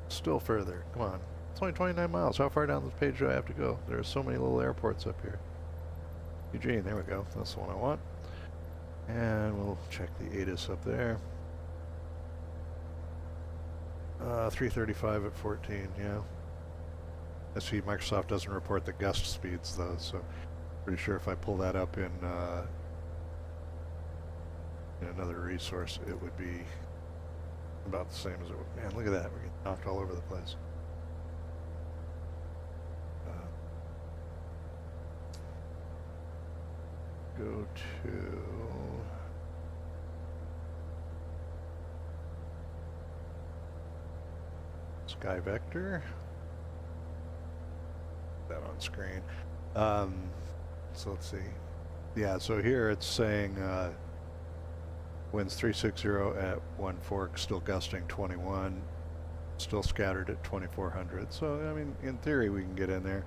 Still further. Come on. It's only 29 miles. How far down this page do I have to go? There are so many little airports up here. Eugene, there we go. That's the one I want. And we'll check the ATIS up there. 335 at 14, yeah. I see Microsoft doesn't report the gust speeds though, so pretty sure if I pull that up in another resource, it would be about the same as it would. Man, look at that. We're getting knocked all over the place. Go to Sky Vector. That on screen. So let's see. Yeah, so here it's saying winds 360 at one fork, still gusting 21, still scattered at 2400. So I mean, in theory, we can get in there.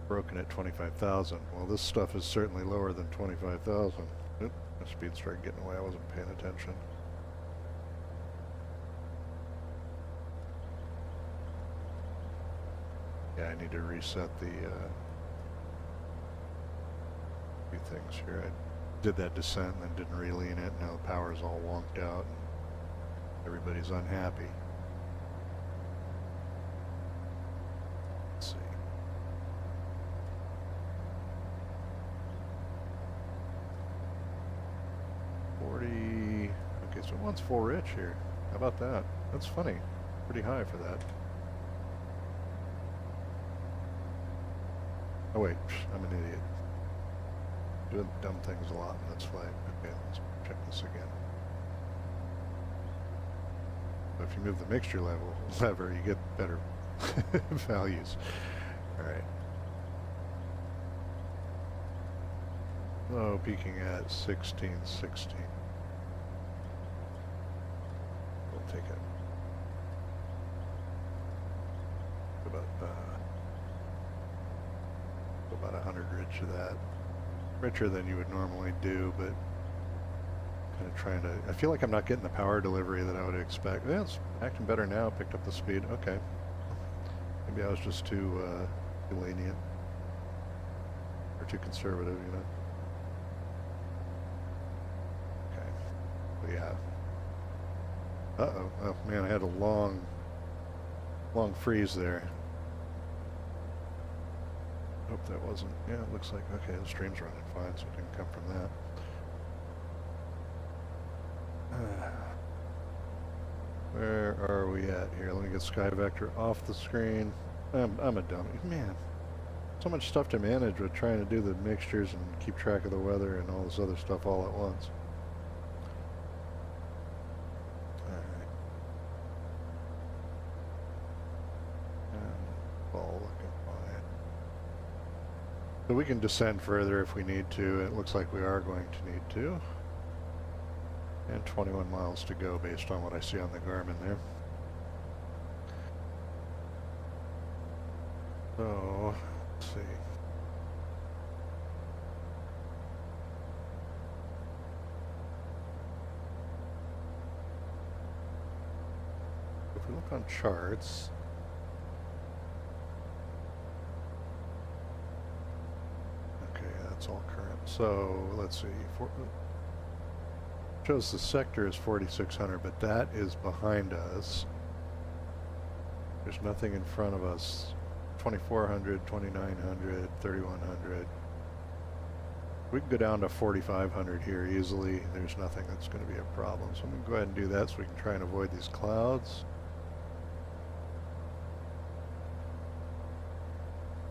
Broken at 25,000. Well, this stuff is certainly lower than 25,000. My speed started getting away. I wasn't paying attention. Yeah, I need to reset the few things here. I did that descent and then didn't relean it. Now the power's all wonked out and everybody's unhappy. Let's see. Okay, so it wants full rich here. How about that? That's funny. Pretty high for that. Oh wait, I'm an idiot. Doing dumb things a lot in this flight. Okay, let's check this again. But if you move the mixture lever, you get better values. Alright. Oh, peaking at 1660. We'll take it. About 100 rich of that. Richer than you would normally do, but kind of trying to... I feel like I'm not getting the power delivery that I would expect. Yeah, it's acting better now. Picked up the speed. Okay. Maybe I was just too lenient. Or too conservative, you know? Yeah. Uh-oh. Oh, man, I had a long freeze there. Hope that wasn't... Yeah, it looks like... Okay, the stream's running fine, so it didn't come from that. Where are we at here? Let me get Sky Vector off the screen. I'm a dummy. Man, so much stuff to manage with trying to do the mixtures and keep track of the weather and all this other stuff all at once. So we can descend further if we need to. It looks like we are going to need to. And 21 miles to go based on what I see on the Garmin there. So, let's see. If we look on charts, all current. So let's see. Shows the sector is 4,600, but that is behind us. There's nothing in front of us. 2,400, 2,900, 3,100. We can go down to 4,500 here easily. There's nothing that's going to be a problem. So I'm going to go ahead and do that so we can try and avoid these clouds.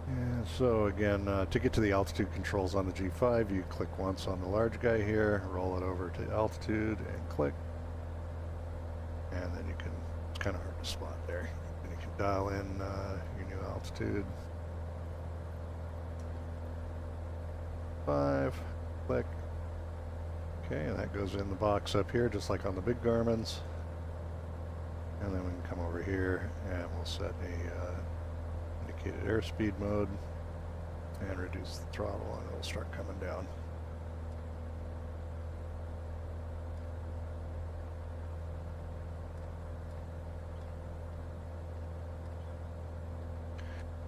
And so again, to get to the altitude controls on the G5, you click once on the large guy here, roll it over to altitude and click. And then you can, it's kind of hard to spot there. And you can dial in your new altitude. 5, click. Okay, and that goes in the box up here, just like on the big Garmin's. And then we can come over here and we'll set a indicated airspeed mode. and reduce the throttle, and it'll start coming down.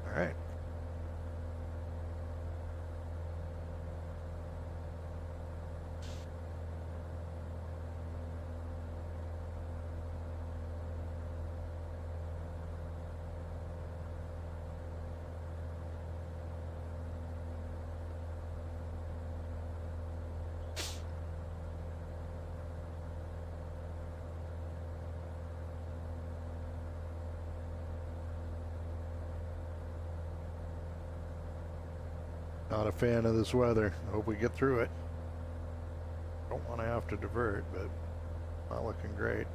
All right. Not a fan of this weather. I hope we get through it. Don't want to have to divert, but not looking great.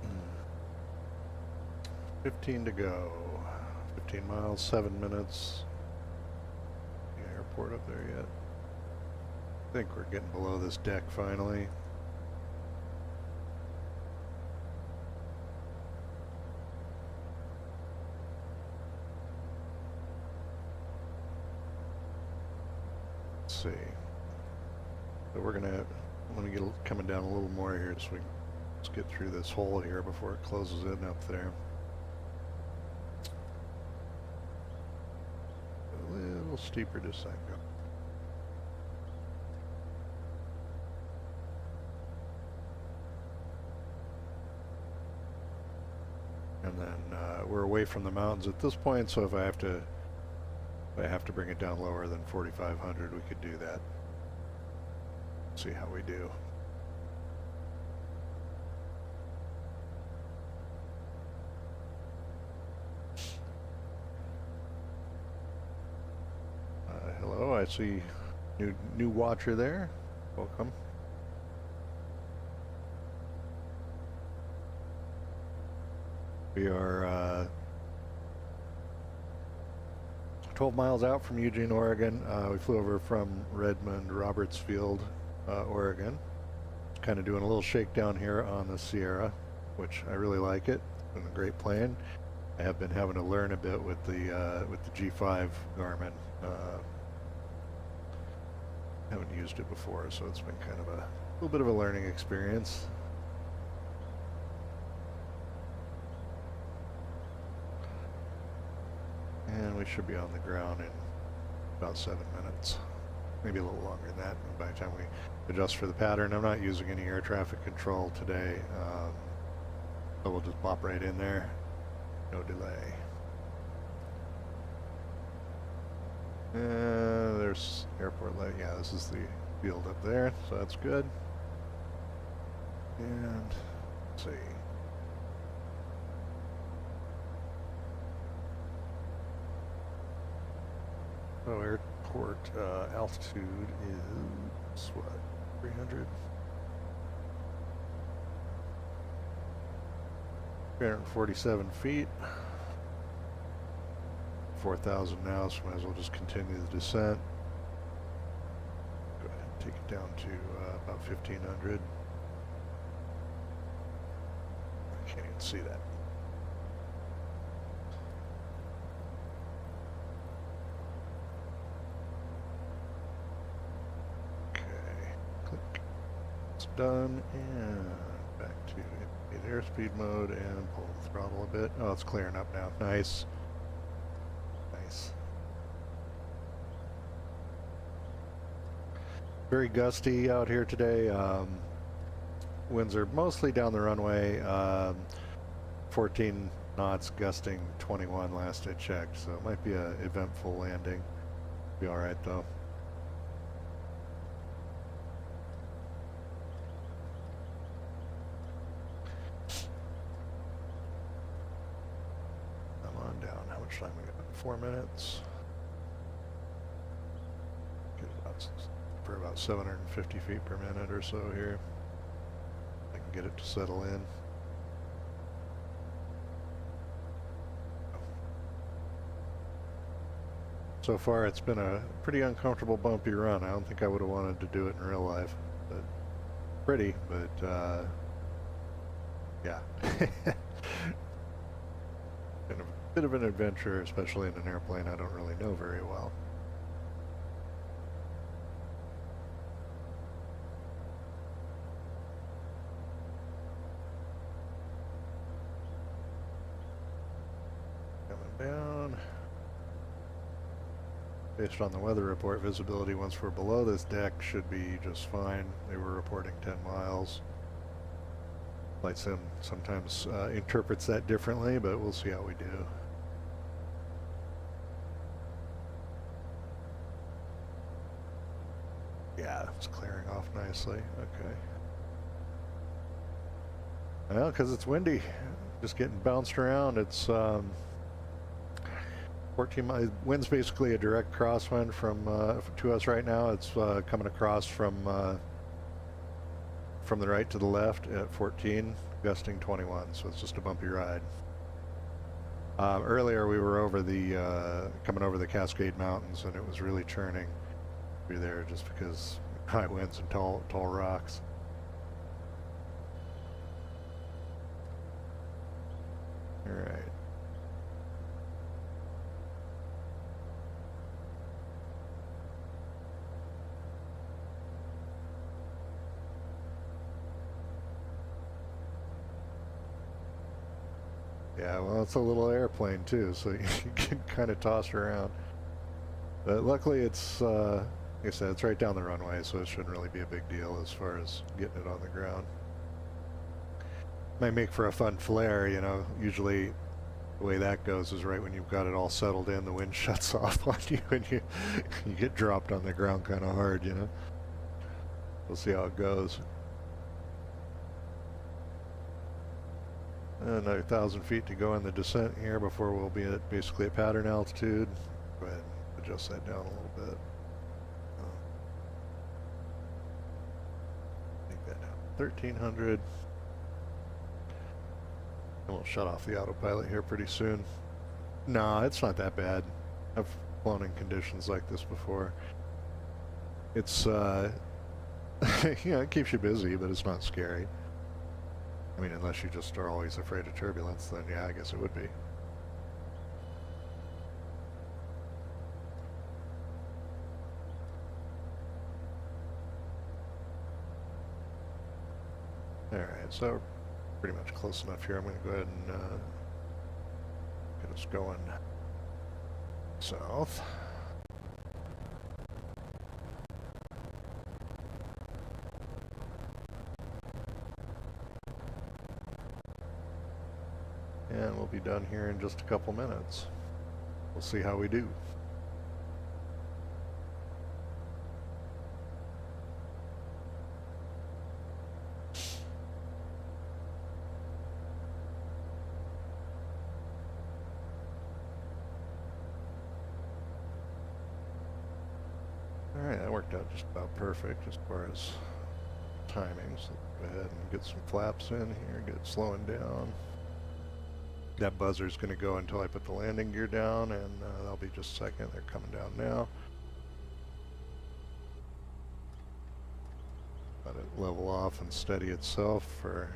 Mm. 15 to go. 15 miles, 7 minutes. The airport up there yet? I think we're getting below this deck finally. Let's see. So we're gonna, let me get coming down a little more here so we can let's get through this hole here before it closes in up there. A little steeper descent. And then we're away from the mountains at this point, so if I have to bring it down lower than 4,500, we could do that. See how we do. Hello, I see new watcher there. Welcome. We are 12 miles out from Eugene, Oregon. We flew over from Redmond, Robertsfield, Oregon. Kind of doing a little shakedown here on the Sierra, which I really like it. It's been a great plane. I have been having to learn a bit with the G5 Garmin. Haven't used it before, so it's been kind of a little bit of a learning experience. And we should be on the ground in about 7 minutes. Maybe a little longer than that by the time we adjust for the pattern. I'm not using any air traffic control today, so we'll just pop right in there. No delay. There's airport light. Yeah, this is the field up there, so that's good. And let's see. So airport altitude is what, 300? 347 feet. 4,000 now, so might as well just continue the descent. Go ahead and take it down to about 1,500. I can't even see that. Okay, click. It's done, and back to airspeed mode and pull the throttle a bit. Oh, it's clearing up now. Nice. Very gusty out here today. Winds are mostly down the runway. 14 knots, gusting 21 last I checked, so it might be an eventful landing. Be all right though. Come on down. How much time we got? 4 minutes. Get for about 750 feet per minute or so here. I can get it to settle in. So far it's been a pretty uncomfortable bumpy run. I don't think I would have wanted to do it in real life, but pretty, but yeah. Been a bit of an adventure, especially in an airplane I don't really know very well. Coming down. Based on the weather report, visibility once we're below this deck should be just fine. They were reporting 10 miles. Flightsim sometimes interprets that differently, but we'll see how we do. Yeah, it's clearing off nicely. Okay. Well, because it's windy, just getting bounced around. It's 14 miles. Wind's basically a direct crosswind from to us right now. It's coming across from the right to the left at 14, gusting 21. So it's just a bumpy ride. Earlier we were over the coming over the Cascade Mountains, and it was really churning through there just because high winds and tall rocks. All right. Yeah, well, it's a little airplane too, so you can kind of toss around. But luckily it's, like I said, it's right down the runway, so it shouldn't really be a big deal as far as getting it on the ground. Might make for a fun flare, you know. Usually the way that goes is right when you've got it all settled in, the wind shuts off on you and you get dropped on the ground kind of hard, you know. We'll see how it goes. Another 1,000 feet to go in the descent here before we'll be at basically at pattern altitude. Go ahead and adjust that down a little bit. Take that down. 1,300. And we'll shut off the autopilot here pretty soon. Nah, it's not that bad. I've flown in conditions like this before. It's, you know, it keeps you busy, but it's not scary. I mean, unless you just are always afraid of turbulence, then yeah, I guess it would be. Alright, so pretty much close enough here. I'm going to go ahead and get us going south. And we'll be done here in just a couple minutes. We'll see how we do. Alright, that worked out just about perfect as far as timing. So go ahead and get some flaps in here, get it slowing down. That buzzer's going to go until I put the landing gear down, and that'll be just a second. They're coming down now. Let it level off and steady itself for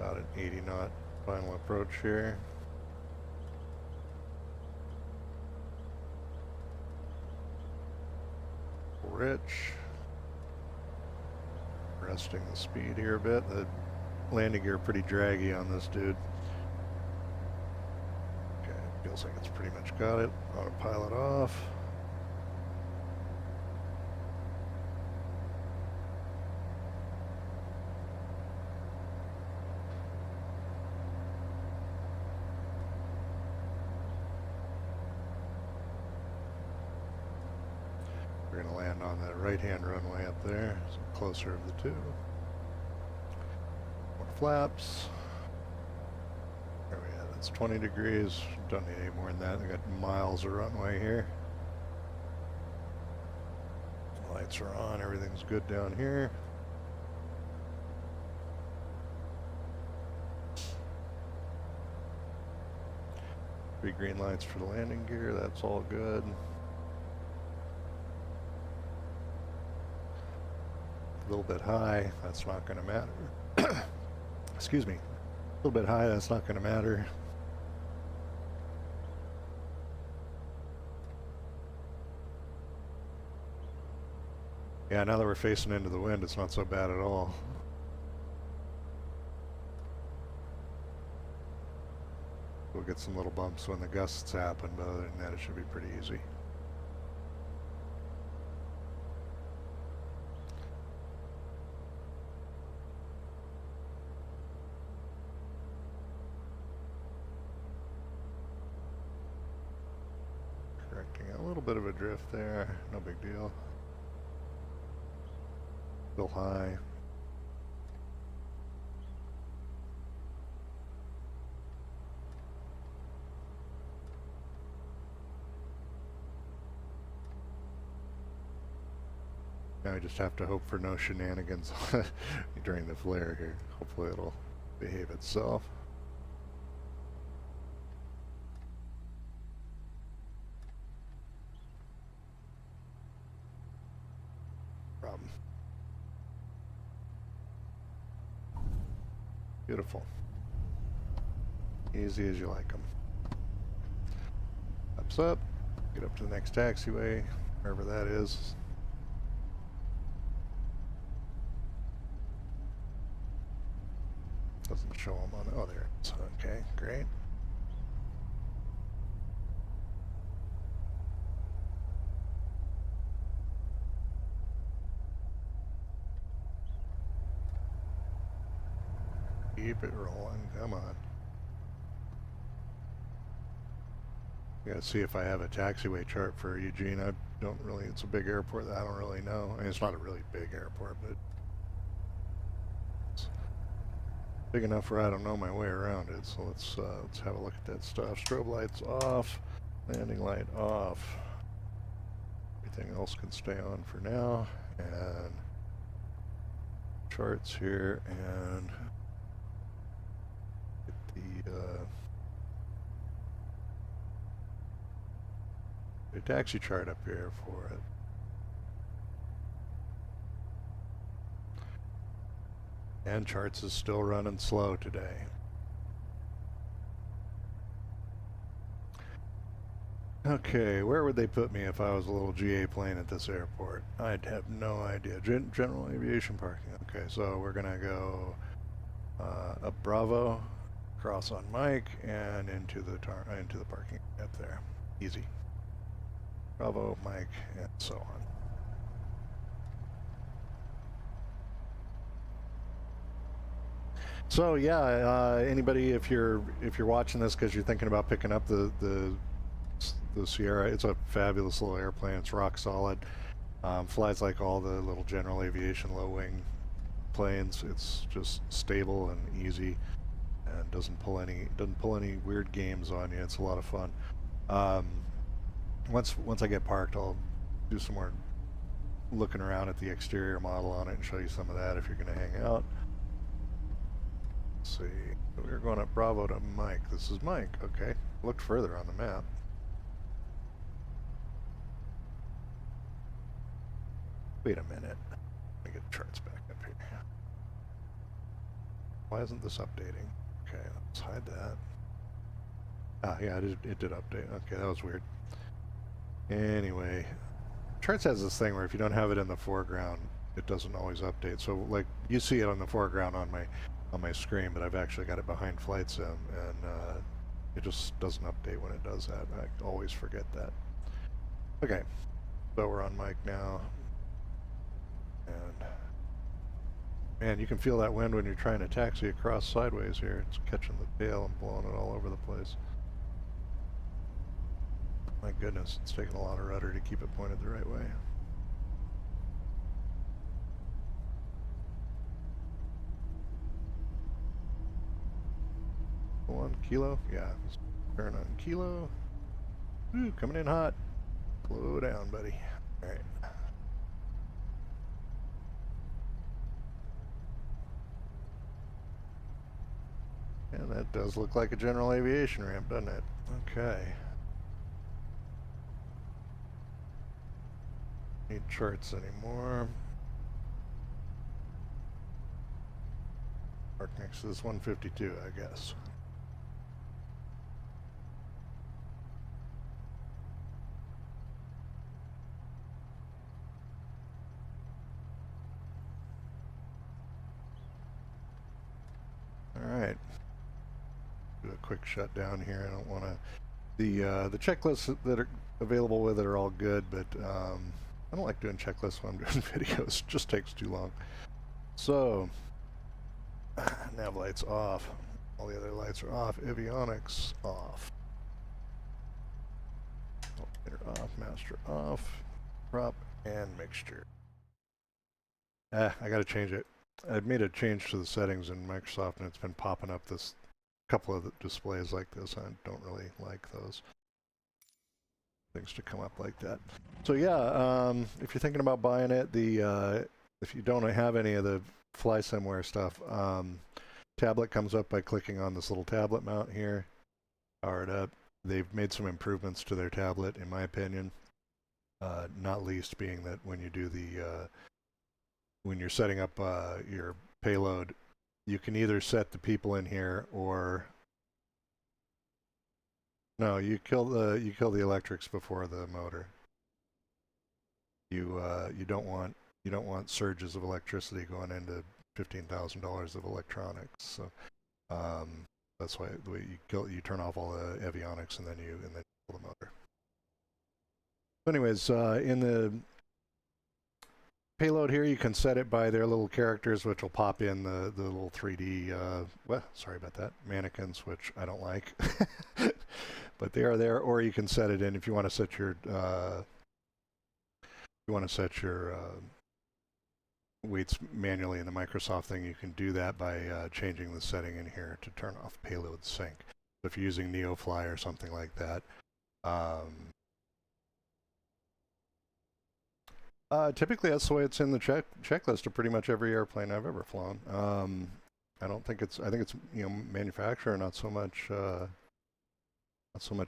about an 80 knot final approach here. Rich. Resting the speed here a bit. The landing gear pretty draggy on this dude. Okay, feels like it's pretty much got it. Autopilot off. land on the right-hand runway up there, so closer of the two. More flaps. There we are, that's 20 degrees. Don't need any more than that. I got miles of runway here. Lights are on, everything's good down here. Three green lights for the landing gear, that's all good. A little bit high, that's not going to matter. Excuse me. A little bit high, that's not going to matter. Yeah, now that we're facing into the wind, it's not so bad at all. We'll get some little bumps when the gusts happen, but other than that, it should be pretty easy. Correcting a little bit of a drift there, no big deal. Still high. Now I just have to hope for no shenanigans during the flare here. Hopefully it'll behave itself. Problem. Beautiful. Easy as you like them. Ups up, get up to the next taxiway, wherever that is. Doesn't show them on, oh there it is, okay, great. Keep it rolling, come on. I gotta see if I have a taxiway chart for Eugene. I don't really, it's a big airport that I don't really know. I mean, it's not a really big airport, but it's big enough where I don't know my way around it. So let's have a look at that stuff. Strobe lights off, landing light off. Everything else can stay on for now. And charts here, and a taxi chart up here for it. And charts is still running slow today. Okay, where would they put me if I was a little GA plane at this airport? I'd have no idea. General aviation parking. Okay, so we're gonna go up Bravo, cross on Mike, and into the parking up there. Easy. Bravo, Mike, and so on. So yeah, anybody, if you're watching this because you're thinking about picking up the Sierra, it's a fabulous little airplane. It's rock solid. Flies like all the little general aviation low wing planes. It's just stable and easy, and doesn't pull any weird games on you. It's a lot of fun. Once I get parked, I'll do some more looking around at the exterior model on it and show you some of that if you're going to hang out. Let's see, we're going up Bravo to Mike. This is Mike. Okay, looked further on the map. Wait a minute. Let me get the charts back up here. Why isn't this updating? Okay, let's hide that. Ah, yeah, it did update. Okay, that was weird. Anyway, charts has this thing where if you don't have it in the foreground, it doesn't always update. So like you see it on the foreground on my screen, but I've actually got it behind Flysim, and it just doesn't update when it does that. I always forget that. Okay, so we're on Mike now, and man, you can feel that wind when you're trying to taxi across sideways here. It's catching the tail and blowing it all over the place. My goodness, it's taking a lot of rudder to keep it pointed the right way. 1 kilo. Yeah, turn on kilo. Ooh, coming in hot. Slow down, buddy. All right. And that does look like a general aviation ramp, doesn't it? Okay. Need charts anymore. Park next to this 152, I guess. All right. Do a quick shutdown here. I don't want to. The checklists that are available with it are all good, but I don't like doing checklists when I'm doing videos. It just takes too long. So, nav lights off. All the other lights are off. Avionics off. Alternator off. Master off. Prop and mixture. I got to change it. I've made a change to the settings in Microsoft, and it's been popping up this couple of displays like this. I don't really like those things to come up like that. So yeah, if you're thinking about buying it, if you don't have any of the Flysimware stuff, tablet comes up by clicking on this little tablet mount here. Power it up. They've made some improvements to their tablet, in my opinion. Not least being that when you do when you're setting up your payload, you can either set the people in here or no, you kill the electrics before the motor. You don't want surges of electricity going into $15,000 of electronics. So that's why you turn off all the avionics and then you kill the motor. So anyways, in the payload here, you can set it by their little characters, which will pop in the little 3D, well, sorry about that, mannequins, which I don't like. But they are there, or you can set it in if you want to set your, weights manually in the Microsoft thing. You can do that by changing the setting in here to turn off payload sync. So if you're using NeoFly or something like that, typically that's the way it's in the checklist of pretty much every airplane I've ever flown. I think it's manufacturer, not so much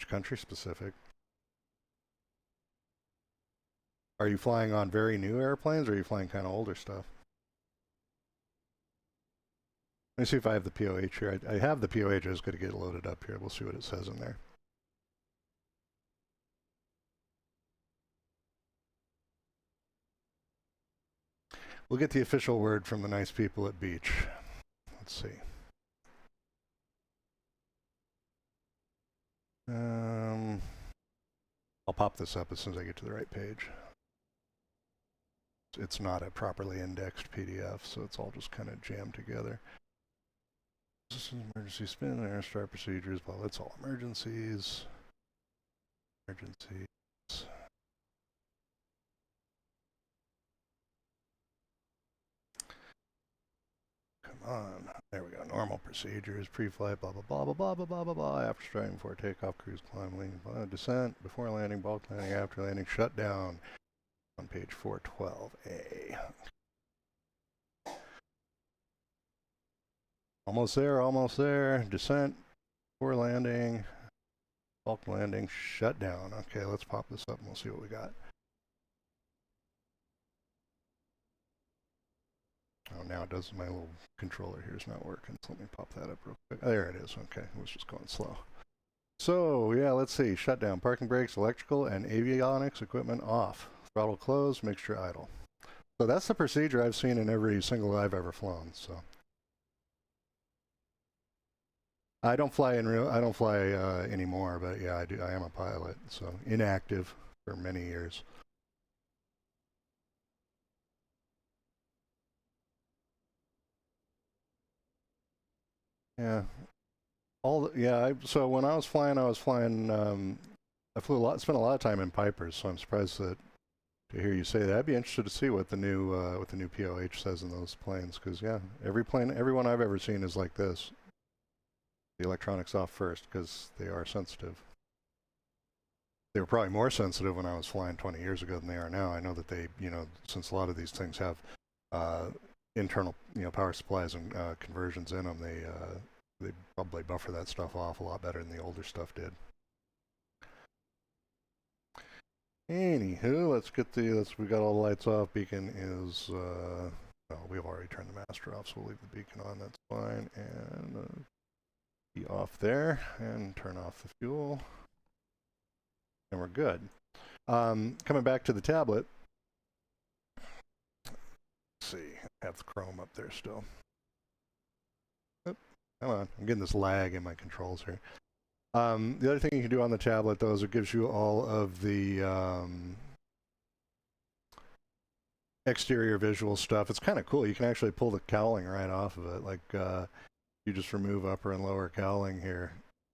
country specific. Are you flying on very new airplanes, or are you flying kind of older stuff? Let me see if I have the POH here. I have the POH. I was going to get it loaded up here. We'll see what it says in there. We'll get the official word from the nice people at Beach. Let's see. I'll pop this up as soon as I get to the right page. It's not a properly indexed PDF, so it's all just kind of jammed together. This is emergency spin, air start procedures. Well, it's all emergencies. Emergencies. Come on. There we go. Normal procedures, pre-flight, blah, blah, blah, blah, blah, blah, blah, blah, blah. After strike, before takeoff, cruise, climb, landing, descent, before landing, bulk landing, after landing, shutdown. On page 412A. Almost there. Descent, before landing, bulk landing, shutdown. Okay, let's pop this up and we'll see what we got. Oh, now it does. My little controller here is not working, so let me pop that up real quick. There it is. Okay, it was just going slow. So, yeah, let's see. Shutdown, parking brakes, electrical, and avionics equipment off. Throttle closed, mixture idle. So that's the procedure I've seen in every single I've ever flown. So I don't fly anymore, but yeah, I do. I am a pilot, so inactive for many years. Yeah, so when I was flying, I flew a lot, spent a lot of time in Pipers, so I'm surprised to hear you say that. I'd be interested to see what the new POH says in those planes, because yeah, every one I've ever seen is like this. the electronics off first because they are sensitive. They were probably more sensitive when I was flying 20 years ago than they are now. I know that they, since a lot of these things have internal, power supplies and conversions in them, they probably buffer that stuff off a lot better than the older stuff did. Anywho, we got all the lights off. Beacon is, well, we've already turned the master off, so we'll leave the beacon on, that's fine. And be off there, and turn off the fuel. And we're good. Coming back to the tablet. Let's see, I have the Chrome up there still. Oop, come on, I'm getting this lag in my controls here. The other thing you can do on the tablet, though, is it gives you all of the exterior visual stuff. It's kind of cool. You can actually pull the cowling right off of it. Like, you just remove upper and lower cowling here.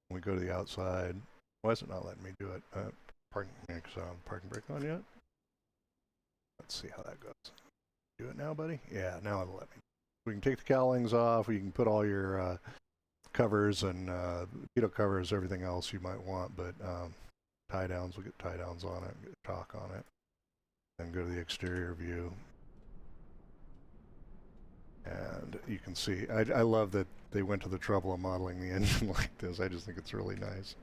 When we go to the outside. Why is it not letting me do it? Parking brake on yet? Let's see how that goes. Do it now, buddy? Yeah, now it'll let me. We can take the cowlings off. We can put all your covers and pitot covers, everything else you might want, but tie downs, we'll get tie downs on it, get chalk on it, then go to the exterior view. And you can see, I love that they went to the trouble of modeling the engine like this. I just think it's really nice.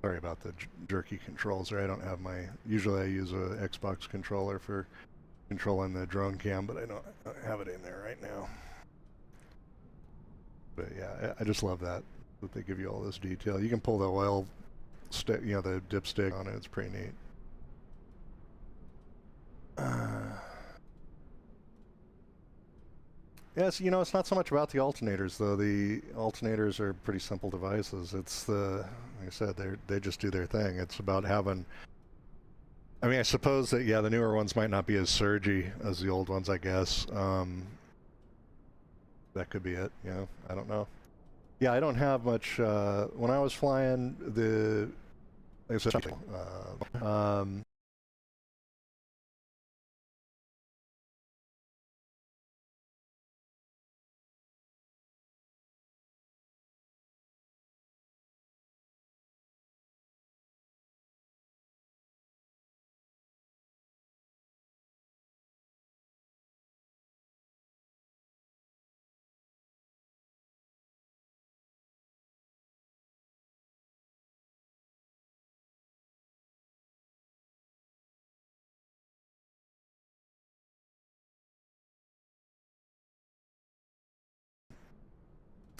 Sorry about the jerky controls there. I don't have my, usually I use a Xbox controller for controlling the drone cam, but I don't have it in there right now. But yeah, I just love that they give you all this detail. You can pull the oil stick, the dipstick on it. It's pretty neat. Yes, it's not so much about the alternators, though. The alternators are pretty simple devices. It's like I said, they just do their thing. It's about having, I mean, I suppose that, yeah, the newer ones might not be as surgy as the old ones, I guess. That could be it, I don't know. Yeah, I don't have much, when I was flying like I said,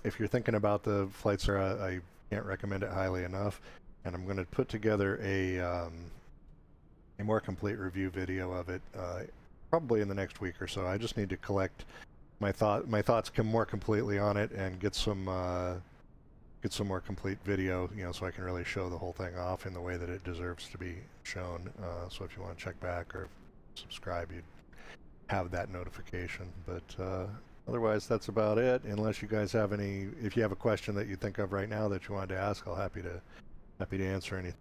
if you're thinking about the Flysimware, I can't recommend it highly enough. And I'm going to put together a more complete review video of it probably in the next week or so. I just need to collect my thoughts more completely on it and get some more complete video, so I can really show the whole thing off in the way that it deserves to be shown. So if you want to check back or subscribe, you'd have that notification. But otherwise, that's about it. Unless you guys have if you have a question that you think of right now that you wanted to ask, I'll happy to answer anything.